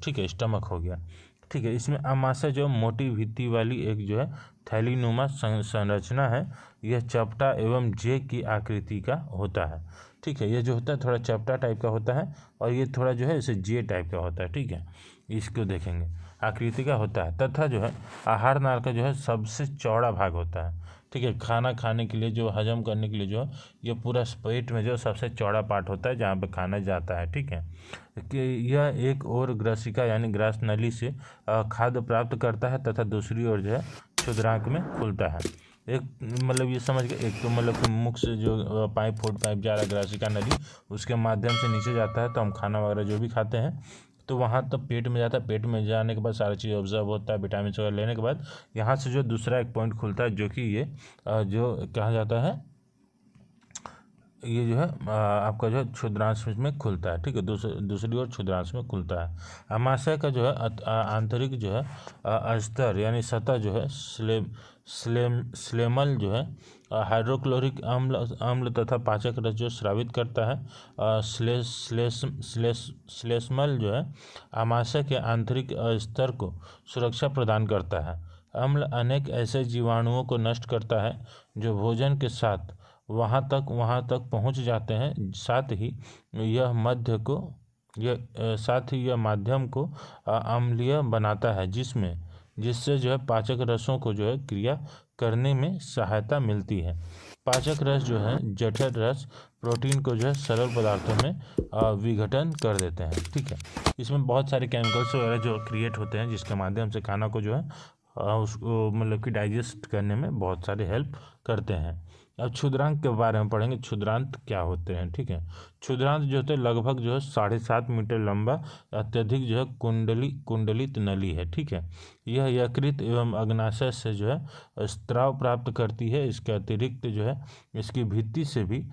ठीक है, स्टमक हो गया। ठीक है। इसमें आमाशय जो मोटी भित्ति वाली एक जो है थैलीनुमा संरचना है। यह चपटा एवं जे की आकृति का होता है। ठीक है। ये जो होता है थोड़ा चपटा टाइप का होता है और ये थोड़ा जो है इसे जे टाइप का होता है। ठीक है। इसको देखेंगे, आकृति का होता है तथा जो है आहार नाल का जो है सबसे चौड़ा भाग होता है। ठीक है। खाना खाने के लिए जो हजम करने के लिए जो है ये पूरा पेट में जो सबसे चौड़ा पार्ट होता है जहाँ पे खाना जाता है। ठीक है। कि यह एक और ग्रसिका यानी ग्रास नली से खाद्य प्राप्त करता है तथा दूसरी ओर जो है क्षुद्रांक में खुलता है। एक मतलब ये समझ गए, एक तो मतलब मुख से जो फूड पाइप जा रहा है ग्रसिका नली, उसके माध्यम से नीचे जाता है। तो हम खाना वगैरह जो भी खाते हैं तो वहाँ तब पेट में जाता है। पेट में जाने के बाद सारी चीज़ ऑब्जर्व होता है, विटामिन वगैरह लेने के बाद यहाँ से जो दूसरा एक पॉइंट खुलता है जो कि ये जो कहा जाता है, ये जो है आपका जो है क्षुद्रांश में खुलता है। ठीक है। दूसरी ओर क्षुद्रांश में खुलता है। आमाशय का जो है आंतरिक जो है स्तर यानी सतह जो है स्लेमल जो है हाइड्रोक्लोरिक अम्ल तथा पाचक रस जो स्रावित करता है। श्लेष्मल जो है आमाशय के आंतरिक स्तर को सुरक्षा प्रदान करता है। अम्ल अनेक ऐसे जीवाणुओं को नष्ट करता है जो भोजन के साथ वहाँ तक पहुँच जाते हैं। साथ ही यह माध्यम को अम्लीय बनाता है जिससे जो है पाचक रसों को जो है क्रिया करने में सहायता मिलती है। पाचक रस जो है जठर रस प्रोटीन को जो है सरल पदार्थों में विघटन कर देते हैं। ठीक है, इसमें बहुत सारे केमिकल्स वगैरह जो क्रिएट होते हैं जिसके माध्यम से खाना को जो है उसको मतलब कि डाइजेस्ट करने में बहुत सारे हेल्प करते हैं। अब क्षुद्रांत के बारे में पढ़ेंगे, क्षुद्रांत क्या होते हैं। ठीक है, क्षुद्रांत जो होते हैं लगभग जो है 7.5 मीटर लंबा अत्यधिक जो है कुंडलित नली है। ठीक है, यह यकृत एवं अग्नाशय से जो है स्त्राव प्राप्त करती है। इसके अतिरिक्त जो है इसकी भित्ति से भी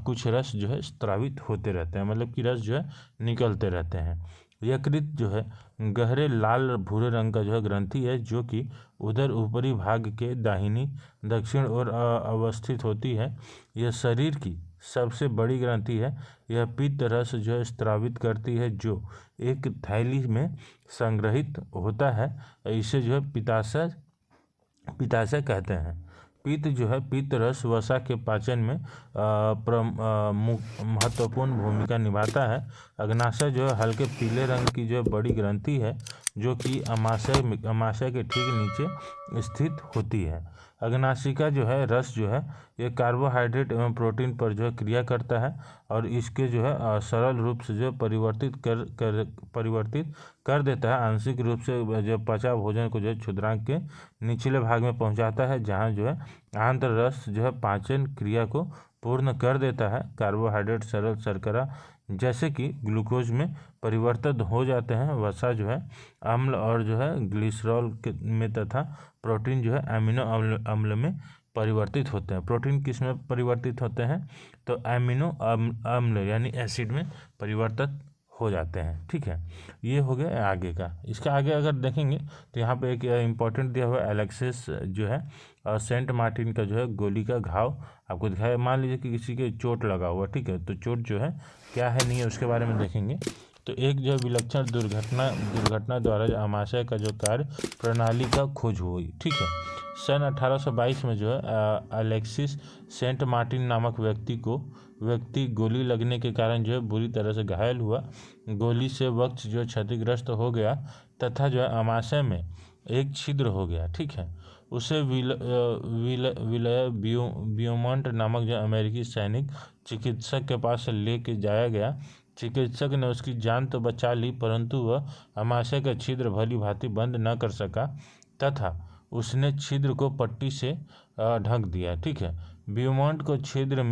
कुछ रस जो है स्त्रावित होते रहते हैं, मतलब कि रस जो है निकलते रहते हैं। यकृत जो है गहरे लाल भूरे रंग का जो है ग्रंथि है जो कि उधर ऊपरी भाग के दाहिनी दक्षिण ओर अवस्थित होती है। यह शरीर की सबसे बड़ी ग्रंथि है। यह पित्त रस जो है स्त्रावित करती है जो एक थैली में संग्रहित होता है। इसे जो है पित्ताशय कहते हैं। पित्त जो है पित्त रस वसा के पाचन में महत्वपूर्ण भूमिका निभाता है। अग्नाशय जो है हल्के पीले रंग की जो है बड़ी ग्रंथि है जो कि अमाशय के ठीक नीचे स्थित होती है। अग्नाशिका जो है रस जो है ये कार्बोहाइड्रेट एवं प्रोटीन पर जो है क्रिया करता है और इसके जो है सरल रूप से जो परिवर्तित कर देता है। आंशिक रूप से जो पचा भोजन को जो है क्षुद्रांत के निचले भाग में पहुंचाता है जहां जो है आंत्र रस जो है पाचन क्रिया को पूर्ण कर देता है। कार्बोहाइड्रेट सरल शर्करा जैसे कि ग्लूकोज में परिवर्तित हो जाते हैं। वसा जो है अम्ल और जो है ग्लिसरॉल में तथा प्रोटीन जो है एमिनो अम्ल में परिवर्तित होते हैं। प्रोटीन किस में परिवर्तित होते हैं? तो एमिनो अम्ल यानी एसिड में परिवर्तित हो जाते हैं। ठीक है, ये हो गया आगे का। इसका आगे अगर देखेंगे तो यहाँ पे एक इम्पॉर्टेंट दिया हुआ है एलेक्सिस जो है सेंट मार्टिन का जो है गोली का घाव आपको दिखाया। मान लीजिए कि किसी के चोट लगा हुआ, ठीक है, तो चोट जो है क्या है नहीं है उसके बारे में देखेंगे। तो एक जो है विलक्षण दुर्घटना द्वारा आमाशय का जो कार्य प्रणाली का खोज हुई। ठीक है, सन 1822 में जो है अलेक्सिस सेंट मार्टिन नामक व्यक्ति गोली लगने के कारण जो है बुरी तरह से घायल हुआ। गोली से वक्त जो क्षतिग्रस्त हो गया तथा जो है आमाशय में एक छिद्र हो गया। ठीक है, उसे विलय ब्यूमॉन्ट नामक जो अमेरिकी सैनिक चिकित्सक के पास ले के जाया गया। चिकित्सक ने उसकी जान तो बचा ली परंतु वह आमाशय का छिद्र भली भांति बंद न कर सका तथा उसने छिद्र को पट्टी से ढक दिया। ठीक है, ब्यूमॉन्ट को छिद्र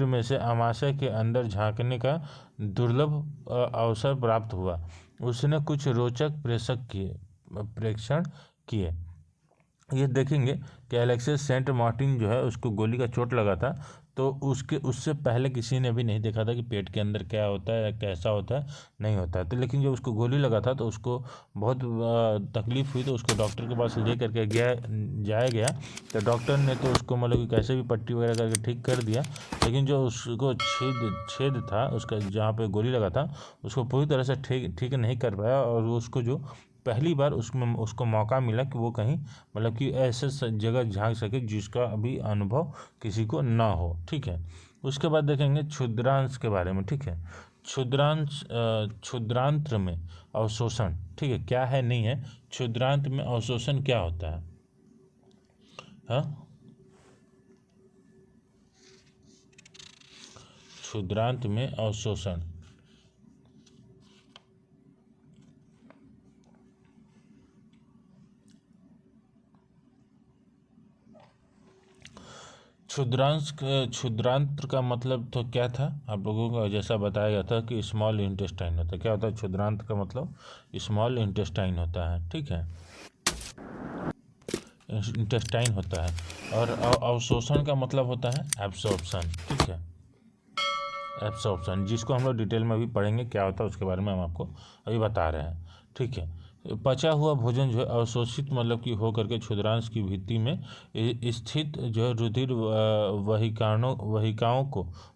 में से आमाशय के अंदर झांकने का दुर्लभ अवसर प्राप्त हुआ। उसने कुछ रोचक प्रेक्षण किए। ये देखेंगे कि अलेक्सिस सेंट मार्टिन जो है उसको गोली का चोट लगा था तो उससे पहले किसी ने भी नहीं देखा था कि पेट के अंदर क्या होता है या कैसा होता है नहीं होता है। तो लेकिन जब उसको गोली लगा था तो उसको बहुत तकलीफ हुई तो उसको डॉक्टर के पास ले करके जाया गया। तो डॉक्टर ने तो उसको मतलब कि कैसे भी पट्टी वगैरह करके ठीक कर दिया, लेकिन जो उसको छेद था उसका जहाँ पे गोली लगा था उसको पूरी तरह से ठीक नहीं कर पाया और उसको जो पहली बार उसको मौका मिला कि वो कहीं मतलब कि ऐसे जगह झांक सके जिसका अभी अनुभव किसी को ना हो। ठीक है, उसके बाद देखेंगे क्षुद्रांश के बारे में। ठीक है, क्षुद्रांत्र में अवशोषण। ठीक है, क्या है नहीं है, क्षुद्रांत में अवशोषण क्या होता है? हाँ, क्षुद्रांत में अवशोषण क्षुद्रांत्र का मतलब तो क्या था आप लोगों को जैसा बताया गया था कि स्मॉल इंटेस्टाइन होता है। क्या होता है क्षुद्रांत्र का मतलब? स्मॉल इंटेस्टाइन होता है। ठीक है, इंटेस्टाइन होता है। और अवशोषण का मतलब होता है एब्सॉर्प्शन। ठीक है, एब्सॉर्प्शन जिसको हम लोग डिटेल में अभी पढ़ेंगे क्या होता है उसके बारे में हम आपको अभी बता रहे हैं। ठीक है, पचा हुआ भोजन जो है अवशोषित मतलब कि हो करके क्षुद्रांश की भित्ति में स्थित जो है रुधिर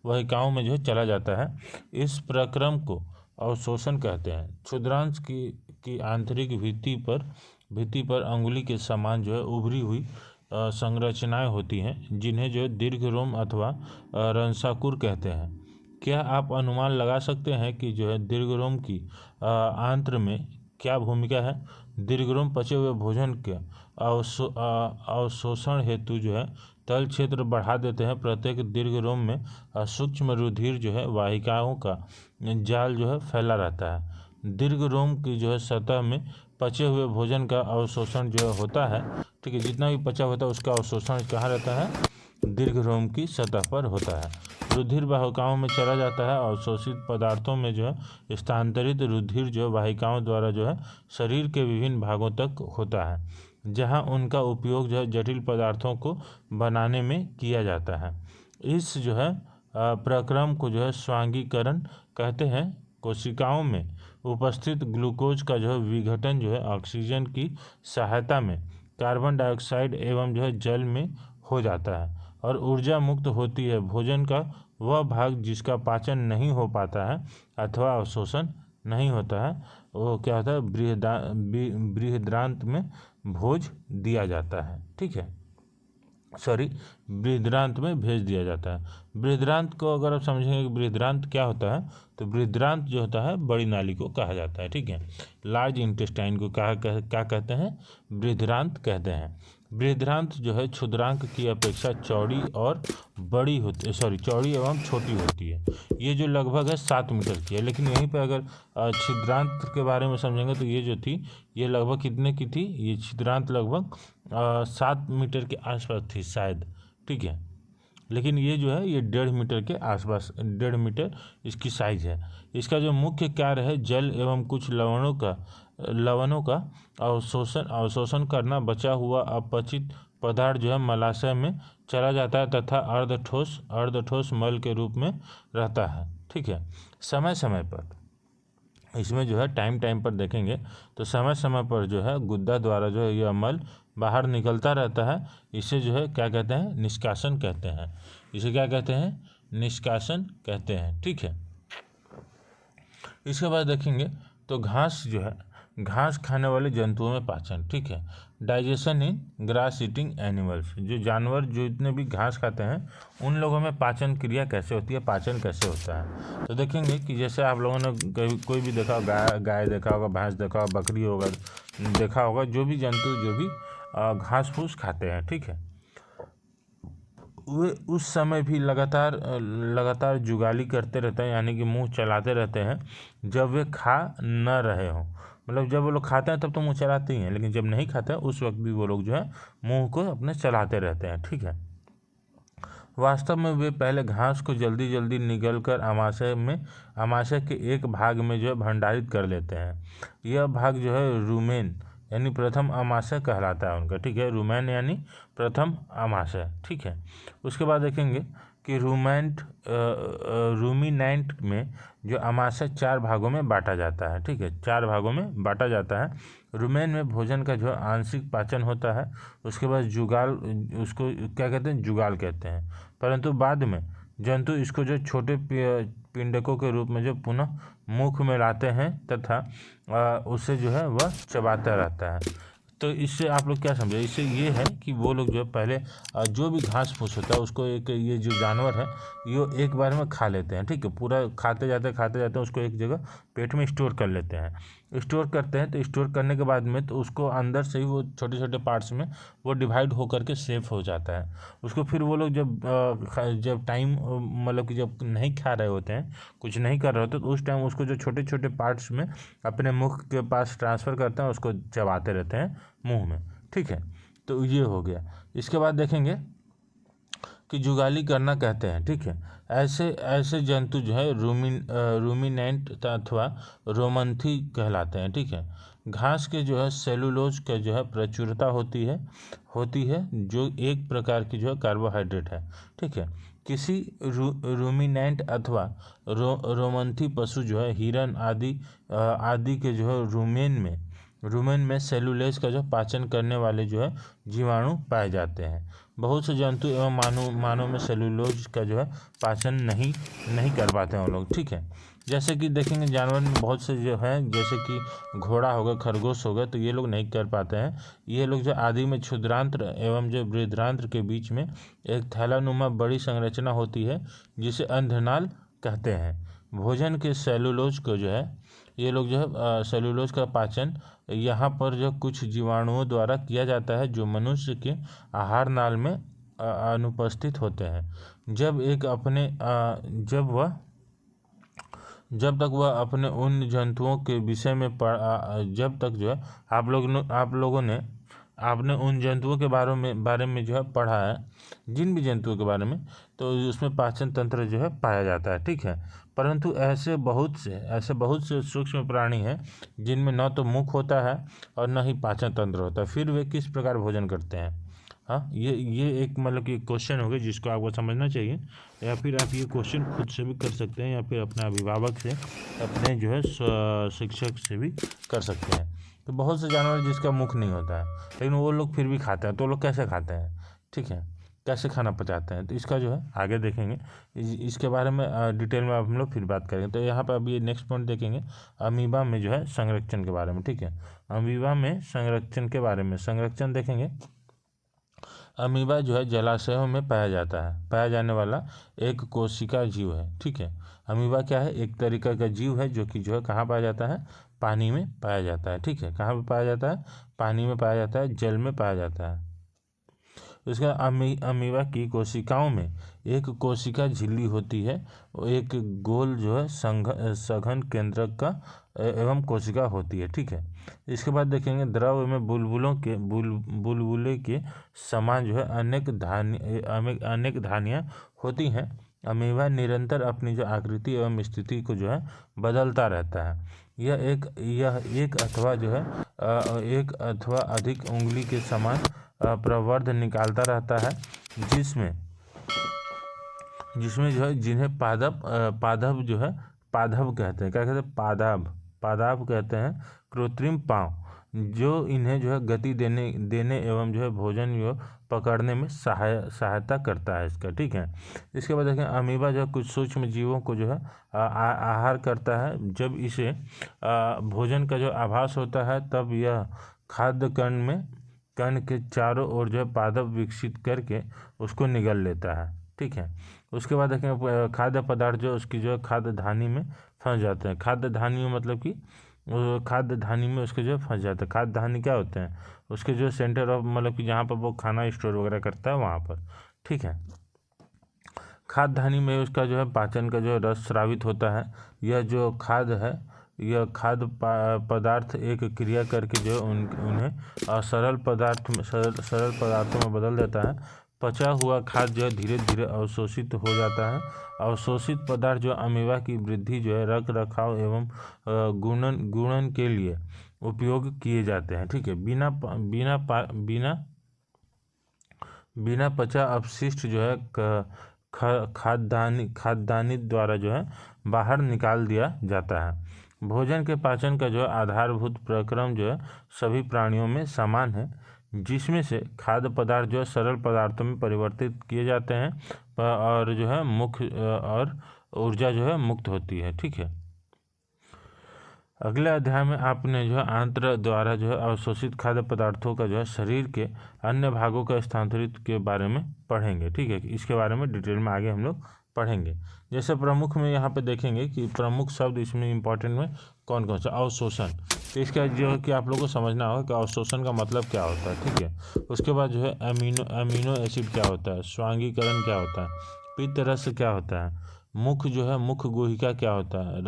वहिकाओं में जो है चला जाता है। इस प्रक्रम को अवशोषण कहते हैं। क्षुद्रांश की आंतरिक भित्ति पर अंगुली के समान जो है उभरी हुई संरचनाएं होती हैं जिन्हें जो है दीर्घरोम अथवा रंसाकुर कहते हैं। क्या आप अनुमान लगा सकते हैं कि जो है दीर्घरोम की आंत्र में क्या भूमिका है? दीर्घरोम पचे हुए भोजन के अवशोषण हेतु जो है तल क्षेत्र बढ़ा देते हैं। प्रत्येक दीर्घ रोम में सूक्ष्म रुधिर जो है वाहिकाओं का जाल जो है फैला रहता है। दीर्घ रोम की जो है सतह में पचे हुए भोजन का अवशोषण जो होता है, ठीक है, जितना भी पचा होता है उसका अवशोषण कहाँ रहता है, दीर्घ रोम की सतह पर होता है। रुधिर वाहिकाओं में चला जाता है। अवशोषित पदार्थों में जो है स्थानांतरित रुधिर जो वाहिकाओं द्वारा जो है शरीर के विभिन्न भागों तक होता है, जहां उनका उपयोग जो है जटिल पदार्थों को बनाने में किया जाता है। इस जो है प्रक्रम को जो है स्वांगीकरण कहते हैं। कोशिकाओं में उपस्थित ग्लूकोज का जो है विघटन जो है ऑक्सीजन की सहायता में कार्बन डाइऑक्साइड एवं जो है जल में हो जाता है और ऊर्जा मुक्त होती है। भोजन का वह भाग जिसका पाचन नहीं हो पाता है अथवा अवशोषण नहीं होता है, वो क्या होता है, बृहदान्त्र में भोज दिया जाता है, ठीक है, बृहदान्त्र में भेज दिया जाता है। बृहदान्त्र को अगर आप समझेंगे कि बृहदान्त्र क्या होता है, तो बृहदान्त्र जो होता है बड़ी नाली को कहा जाता है, ठीक है। लार्ज इंटेस्टाइन को क्या कहते हैं, बृहदान्त्र कहते हैं। बृहदान्त्र जो है क्षुद्रांक की अपेक्षा चौड़ी और बड़ी होती है, चौड़ी एवं छोटी होती है। ये जो लगभग है 7 मीटर की है, लेकिन यहीं पे अगर छिद्रांत के बारे में समझेंगे तो ये जो थी ये लगभग कितने की थी, ये छिद्रांत लगभग 7 मीटर के आसपास थी शायद, ठीक है, लेकिन ये जो है ये 1.5 मीटर के आसपास, 1.5 मीटर इसकी साइज है। इसका जो मुख्य कार्य है जल एवं कुछ लवणों का अवशोषण करना। बचा हुआ अपचित पदार्थ जो है मलाशय में चला जाता है तथा अर्धठोस मल के रूप में रहता है, ठीक है। समय समय पर इसमें जो है टाइम पर देखेंगे तो समय समय पर जो है गुद्दा द्वारा जो है यह मल बाहर निकलता रहता है। इसे जो है क्या कहते हैं, निष्कासन कहते हैं। इसे क्या कहते हैं, निष्कासन कहते हैं, ठीक है। इसके बाद देखेंगे तो घास जो है, घास खाने वाले जंतुओं में पाचन, ठीक है। डाइजेशन इन ग्रास ईटिंग एनिमल्स, जो जानवर जो इतने भी घास खाते हैं उन लोगों में पाचन क्रिया कैसे होती है, पाचन कैसे होता है। तो देखेंगे कि जैसे आप लोगों ने कोई भी देखा होगा, गाय देखा होगा, भैंस देखा होगा, बकरी होगा, देखा होगा, जो भी जंतु जो भी घास फूस खाते हैं, ठीक है, वे उस समय भी लगातार जुगाली करते रहते हैं, यानी कि मुंह चलाते रहते हैं जब वे खा न रहे हों। मतलब जब वो लोग खाते हैं तब तो मुंह चलाते ही हैं, लेकिन जब नहीं खाते हैं उस वक्त भी वो लोग जो है मुंह को अपने चलाते रहते हैं, ठीक है। वास्तव में वे पहले घास को जल्दी निगल कर आमाशय के एक भाग में जो है भंडारित कर लेते हैं। यह भाग जो है रूमेन यानी प्रथम आमाशय कहलाता है उनका, ठीक है। रूमेन यानी प्रथम आमाशय, ठीक है। उसके बाद देखेंगे कि रूमिनेंट में जो आमाशय 4 भागों में बांटा जाता है, ठीक है, 4 भागों में बांटा जाता है। रूमेन में भोजन का जो आंशिक पाचन होता है। उसके बाद जुगाल, उसको क्या कहते हैं, जुगाल कहते हैं, परंतु बाद में जंतु इसको जो छोटे पिंडकों के रूप में जो पुनः मुख में लाते हैं तथा उसे जो है वह चबाता रहता है। तो इससे आप लोग क्या समझे, इससे ये है कि वो लोग जो है पहले जो भी घास फूस होता है उसको एक, ये जो जानवर है ये एक बार में खा लेते हैं, ठीक है, पूरा खाते जाते उसको एक जगह पेट में स्टोर कर लेते हैं। स्टोर करते हैं तो स्टोर करने के बाद में तो उसको अंदर से ही वो छोटे पार्ट्स में वो डिवाइड होकर के सेफ हो जाता है। उसको फिर वो लोग जब टाइम मतलब कि जब नहीं खा रहे होते हैं, कुछ नहीं कर रहे होते, तो उस टाइम उसको जो छोटे पार्ट्स में अपने मुख के पास ट्रांसफ़र करते हैं, उसको चबाते रहते हैं मुंह में, ठीक है। तो ये हो गया। इसके बाद देखेंगे कि जुगाली करना कहते हैं, ठीक है। ऐसे जंतु जो है रूमिनेंट अथवा रोमंथी कहलाते हैं, ठीक है। घास के जो है सेलुलोज का जो है प्रचुरता होती है जो एक प्रकार की जो है कार्बोहाइड्रेट है, ठीक है। किसी रूमिनेंट अथवा रोमंथी पशु जो है हिरन आदि के जो है रूमेन में सेलुलोज का जो पाचन करने वाले जो है जीवाणु पाए जाते हैं। बहुत से जंतु एवं मानव में सेलुलोज का जो है पाचन नहीं कर पाते हैं वो लोग, ठीक है। जैसे कि देखेंगे जानवर में बहुत से जो हैं, जैसे कि घोड़ा होगा, खरगोश होगा, तो ये लोग नहीं कर पाते हैं। ये लोग जो आदि में क्षुद्रांत्र एवं जो बृहदान्त्र के बीच में एक थैलानुमा बड़ी संरचना होती है जिसे अंधनाल कहते हैं। भोजन के सेलुलोज को जो है ये लोग जो है सेलुलोज का पाचन यहाँ पर जो कुछ जीवाणुओं द्वारा किया जाता है जो मनुष्य के आहार नाल में अनुपस्थित होते हैं। जब तक वह अपने उन जंतुओं के विषय में जब तक जो है आप लोगों ने आपने उन जंतुओं के बारे में जो है पढ़ा है, जिन भी जंतुओं के बारे में, तो उसमें पाचन तंत्र जो है पाया जाता है। ठीक है, परंतु ऐसे बहुत से सूक्ष्म प्राणी हैं जिनमें न तो मुख होता है और न ही पाचन तंत्र होता है, फिर वे किस प्रकार भोजन करते हैं। हाँ, ये एक मतलब कि क्वेश्चन हो गया जिसको आपको समझना चाहिए, या फिर आप ये क्वेश्चन खुद से भी कर सकते हैं, या फिर अपने अभिभावक से, अपने जो है शिक्षक से भी कर सकते हैं। तो बहुत से जानवर जिसका मुख नहीं होता है, लेकिन वो लोग फिर भी खाते हैं, तो वो लोग कैसे खाते हैं, ठीक है, कैसे खाना पचाते हैं, तो इसका जो है आगे देखेंगे। इसके बारे में डिटेल में हम लोग फिर बात करेंगे। तो यहाँ पर अभी नेक्स्ट पॉइंट देखेंगे अमीबा में जो है संरक्षण के बारे में। ठीक है, अमीबा में संरक्षण के बारे में संरक्षण देखेंगे। अमीबा जो है जलाशयों में पाया जाने वाला एक कोशिका जीव है। ठीक है, अमीबा क्या है, एक तरीका का जीव है जो कि जो है कहाँ पाया जाता है, पानी में पाया जाता है। ठीक है, कहाँ पे पाया जाता है, पानी में पाया जाता है, जल में पाया जाता है। उसका अमीबा की कोशिकाओं में एक कोशिका झिल्ली होती है, एक गोल जो है सघन केंद्रक का एवं कोशिका होती है। ठीक है, इसके बाद देखेंगे द्रव में बुलबुले के समान जो है अनेक धानियाँ होती हैं। अमीबा निरंतर अपनी जो आकृति एवं स्थिति को जो है बदलता रहता है। यह एक अथवा जो है एक अथवा अधिक उंगली के समान प्रवर्ध निकालता रहता है, जिसमें जो है जिन्हें पादप जो है पादप कहते हैं। क्या कहते हैं, पादाब कहते हैं। कृत्रिम पाँव जो इन्हें जो है गति देने एवं जो है भोजन जो पकड़ने में सहायता करता है इसका। ठीक है, इसके बाद देखें अमीबा जो है कुछ सूक्ष्म जीवों को जो है आहार करता है। जब इसे भोजन का जो आभास होता है, तब यह खाद्य कण के चारों ओर जो है पादप विकसित करके उसको निगल लेता है। ठीक है, उसके बाद देखें खाद्य पदार्थ जो उसकी जो है खाद्य धानी में फंस जाते हैं। खाद्य धानी में मतलब कि खाद्य धानी में उसके जो फंस जाते हैं। खाद्य धानी क्या होते हैं, उसके जो सेंटर ऑफ मतलब कि जहाँ पर वो खाना स्टोर वगैरह करता है वहाँ पर। ठीक है, खाद्य धानी में उसका जो है पाचन का जो रस स्रावित होता है। यह जो खाद्य है, यह खाद्य पदार्थ एक क्रिया करके जो उन्हें सरल पदार्थों में बदल देता है। पचा हुआ खाद्य जो है धीरे धीरे अवशोषित हो जाता है। अवशोषित पदार्थ जो अमीबा की वृद्धि जो है रख रखाव एवं गुणन के लिए उपयोग किए जाते हैं। ठीक है, बिना पचा अपशिष्ट जो है खाद्यान्नी द्वारा जो है बाहर निकाल दिया जाता है। भोजन के पाचन का जो आधारभूत प्रक्रम जो है सभी प्राणियों में समान है, जिसमें से खाद्य पदार्थ जो है सरल पदार्थों में परिवर्तित किए जाते हैं और जो है मुख्य और ऊर्जा जो है मुक्त होती है। ठीक है, अगले अध्याय में आपने जो है आंत्र द्वारा जो है अवशोषित खाद्य पदार्थों का जो है शरीर के अन्य भागों का स्थानांतरित के बारे में पढ़ेंगे। ठीक है, इसके बारे में डिटेल में आगे हम लोग पढ़ेंगे। जैसे प्रमुख में यहाँ पे देखेंगे कि प्रमुख शब्द इसमें इंपॉर्टेंट में कौन कौन सा, अवशोषण। तो इसका जो है कि आप लोगों को समझना होगा कि अवशोषण का मतलब क्या होता है। ठीक है, उसके बाद जो है अमीनो एसिड क्या होता है, स्वांगीकरण क्या होता है, पित्त रस क्या होता है, मुख जो है मुख गुहिका क्या होता है,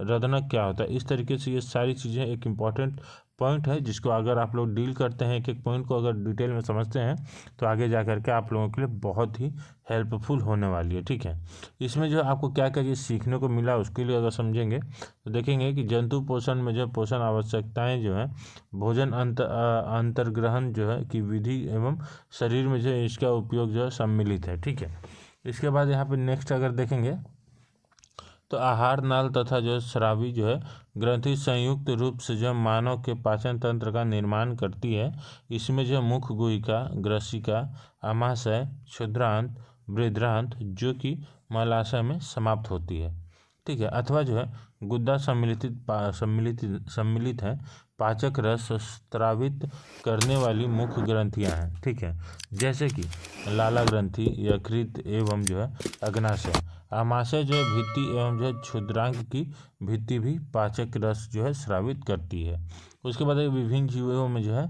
रदनक क्या होता है। इस तरीके से ये सारी चीज़ें एक इम्पॉर्टेंट पॉइंट है, जिसको अगर आप लोग डील करते हैं, एक एक पॉइंट को अगर डिटेल में समझते हैं, तो आगे जा कर के आप लोगों के लिए बहुत ही हेल्पफुल होने वाली है। ठीक है, इसमें जो आपको क्या क्या चीज़ सीखने को मिला उसके लिए अगर समझेंगे तो देखेंगे कि जंतु पोषण में जो पोषण आवश्यकताएं जो है, भोजन अंतर्ग्रहण जो है की विधि एवं शरीर में जो इसका उपयोग जो है सम्मिलित है। ठीक है, इसके बाद यहाँ पे नेक्स्ट अगर देखेंगे तो आहार नाल तथा जो स्रावी जो है ग्रंथि संयुक्त रूप से जो मानव के पाचन तंत्र का निर्माण करती है। इसमें जो मुख गुहिका, ग्रसिका, आमाशय, क्षुद्रांत, बृहद्रांत जो कि मलाशय में समाप्त होती है। ठीक है, अथवा जो है गुद्दा सम्मिलित है। पाचक रस स्रावित करने वाली मुख्य ग्रंथियां हैं। ठीक है, जैसे कि लाला ग्रंथि, यकृत एवं जो है अग्नाशय। आमाशय जो है भित्ति एवं जो है क्षुद्रांग की भित्ति भी पाचक रस जो है स्रावित करती है। उसके बाद विभिन्न जीवों में जो है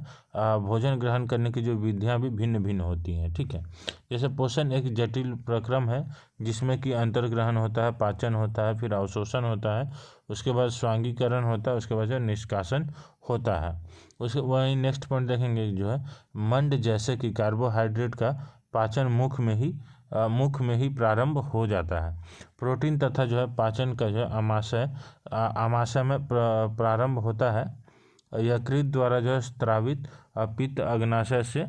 भोजन ग्रहण करने की जो विधियाँ भी भिन्न भिन्न होती हैं, ठीक है। जैसे पोषण एक जटिल प्रक्रम है जिसमें कि अंतर्ग्रहण होता है, पाचन होता है, फिर अवशोषण होता है, उसके बाद स्वांगीकरण होता है, उसके बाद जो निष्कासन होता है। उसके वहीं नेक्स्ट पॉइंट देखेंगे जो है मंड जैसे कि कार्बोहाइड्रेट का पाचन मुख में ही प्रारंभ हो जाता है। प्रोटीन तथा जो है पाचन का जो है आमाशय में प्रारंभ होता है। यकृत द्वारा जो है स्रावित पित्त अग्नाशय से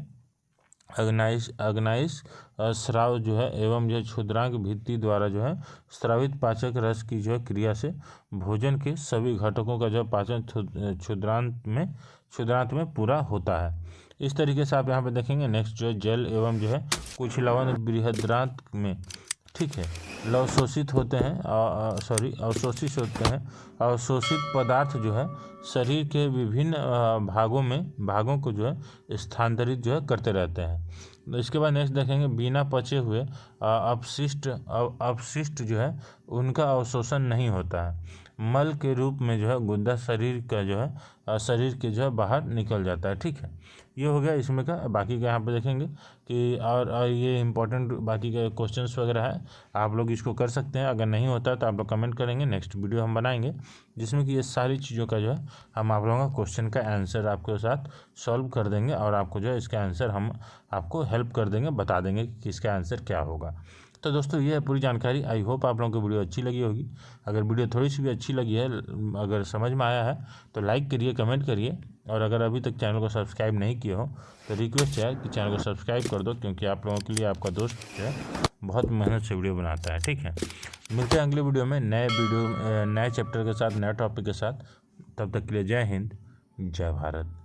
अग्नाइश स्राव जो है एवं जो क्षुद्रांग भित्ति द्वारा जो है स्रावित पाचक रस की जो है क्रिया से भोजन के सभी घटकों का जो पाचन क्षुद्रांत में पूरा होता है। इस तरीके से आप यहाँ पे देखेंगे। नेक्स्ट जो है जल एवं जो है कुछ लवण बृहद्रांत में, ठीक है, अवशोषित होते हैं। अवशोषित पदार्थ जो है शरीर के विभिन्न भागों को जो है स्थानांतरित जो है करते रहते हैं। इसके बाद नेक्स्ट देखेंगे बिना पचे हुए अपशिष्ट जो है उनका अवशोषण नहीं होता है। मल के रूप में जो है गुदा शरीर के जो है बाहर निकल जाता है, ठीक है। ये हो गया इसमें का। बाकी का यहाँ पे देखेंगे कि और ये इंपॉर्टेंट बाकी के क्वेश्चंस वगैरह है, आप लोग इसको कर सकते हैं। अगर नहीं होता तो आप लोग कमेंट करेंगे, नेक्स्ट वीडियो हम बनाएंगे जिसमें कि ये सारी चीज़ों का जो है हम आप लोगों का क्वेश्चन का आंसर आपके साथ सॉल्व कर देंगे और आपको जो है इसका आंसर हम आपको हेल्प कर देंगे, बता देंगे कि इसका आंसर क्या होगा। तो दोस्तों ये है पूरी जानकारी। आई होप आप लोगों को वीडियो अच्छी लगी होगी। अगर वीडियो थोड़ी सी भी अच्छी लगी है, अगर समझ में आया है तो लाइक करिए, कमेंट करिए, और अगर अभी तक चैनल को सब्सक्राइब नहीं किए हो तो रिक्वेस्ट है कि चैनल को सब्सक्राइब कर दो, क्योंकि आप लोगों के लिए आपका दोस्त जो है बहुत मेहनत से वीडियो बनाता है, ठीक है। मिलते हैं अगले वीडियो में नए चैप्टर के साथ, नए टॉपिक के साथ। तब तक के लिए जय हिंद, जय भारत।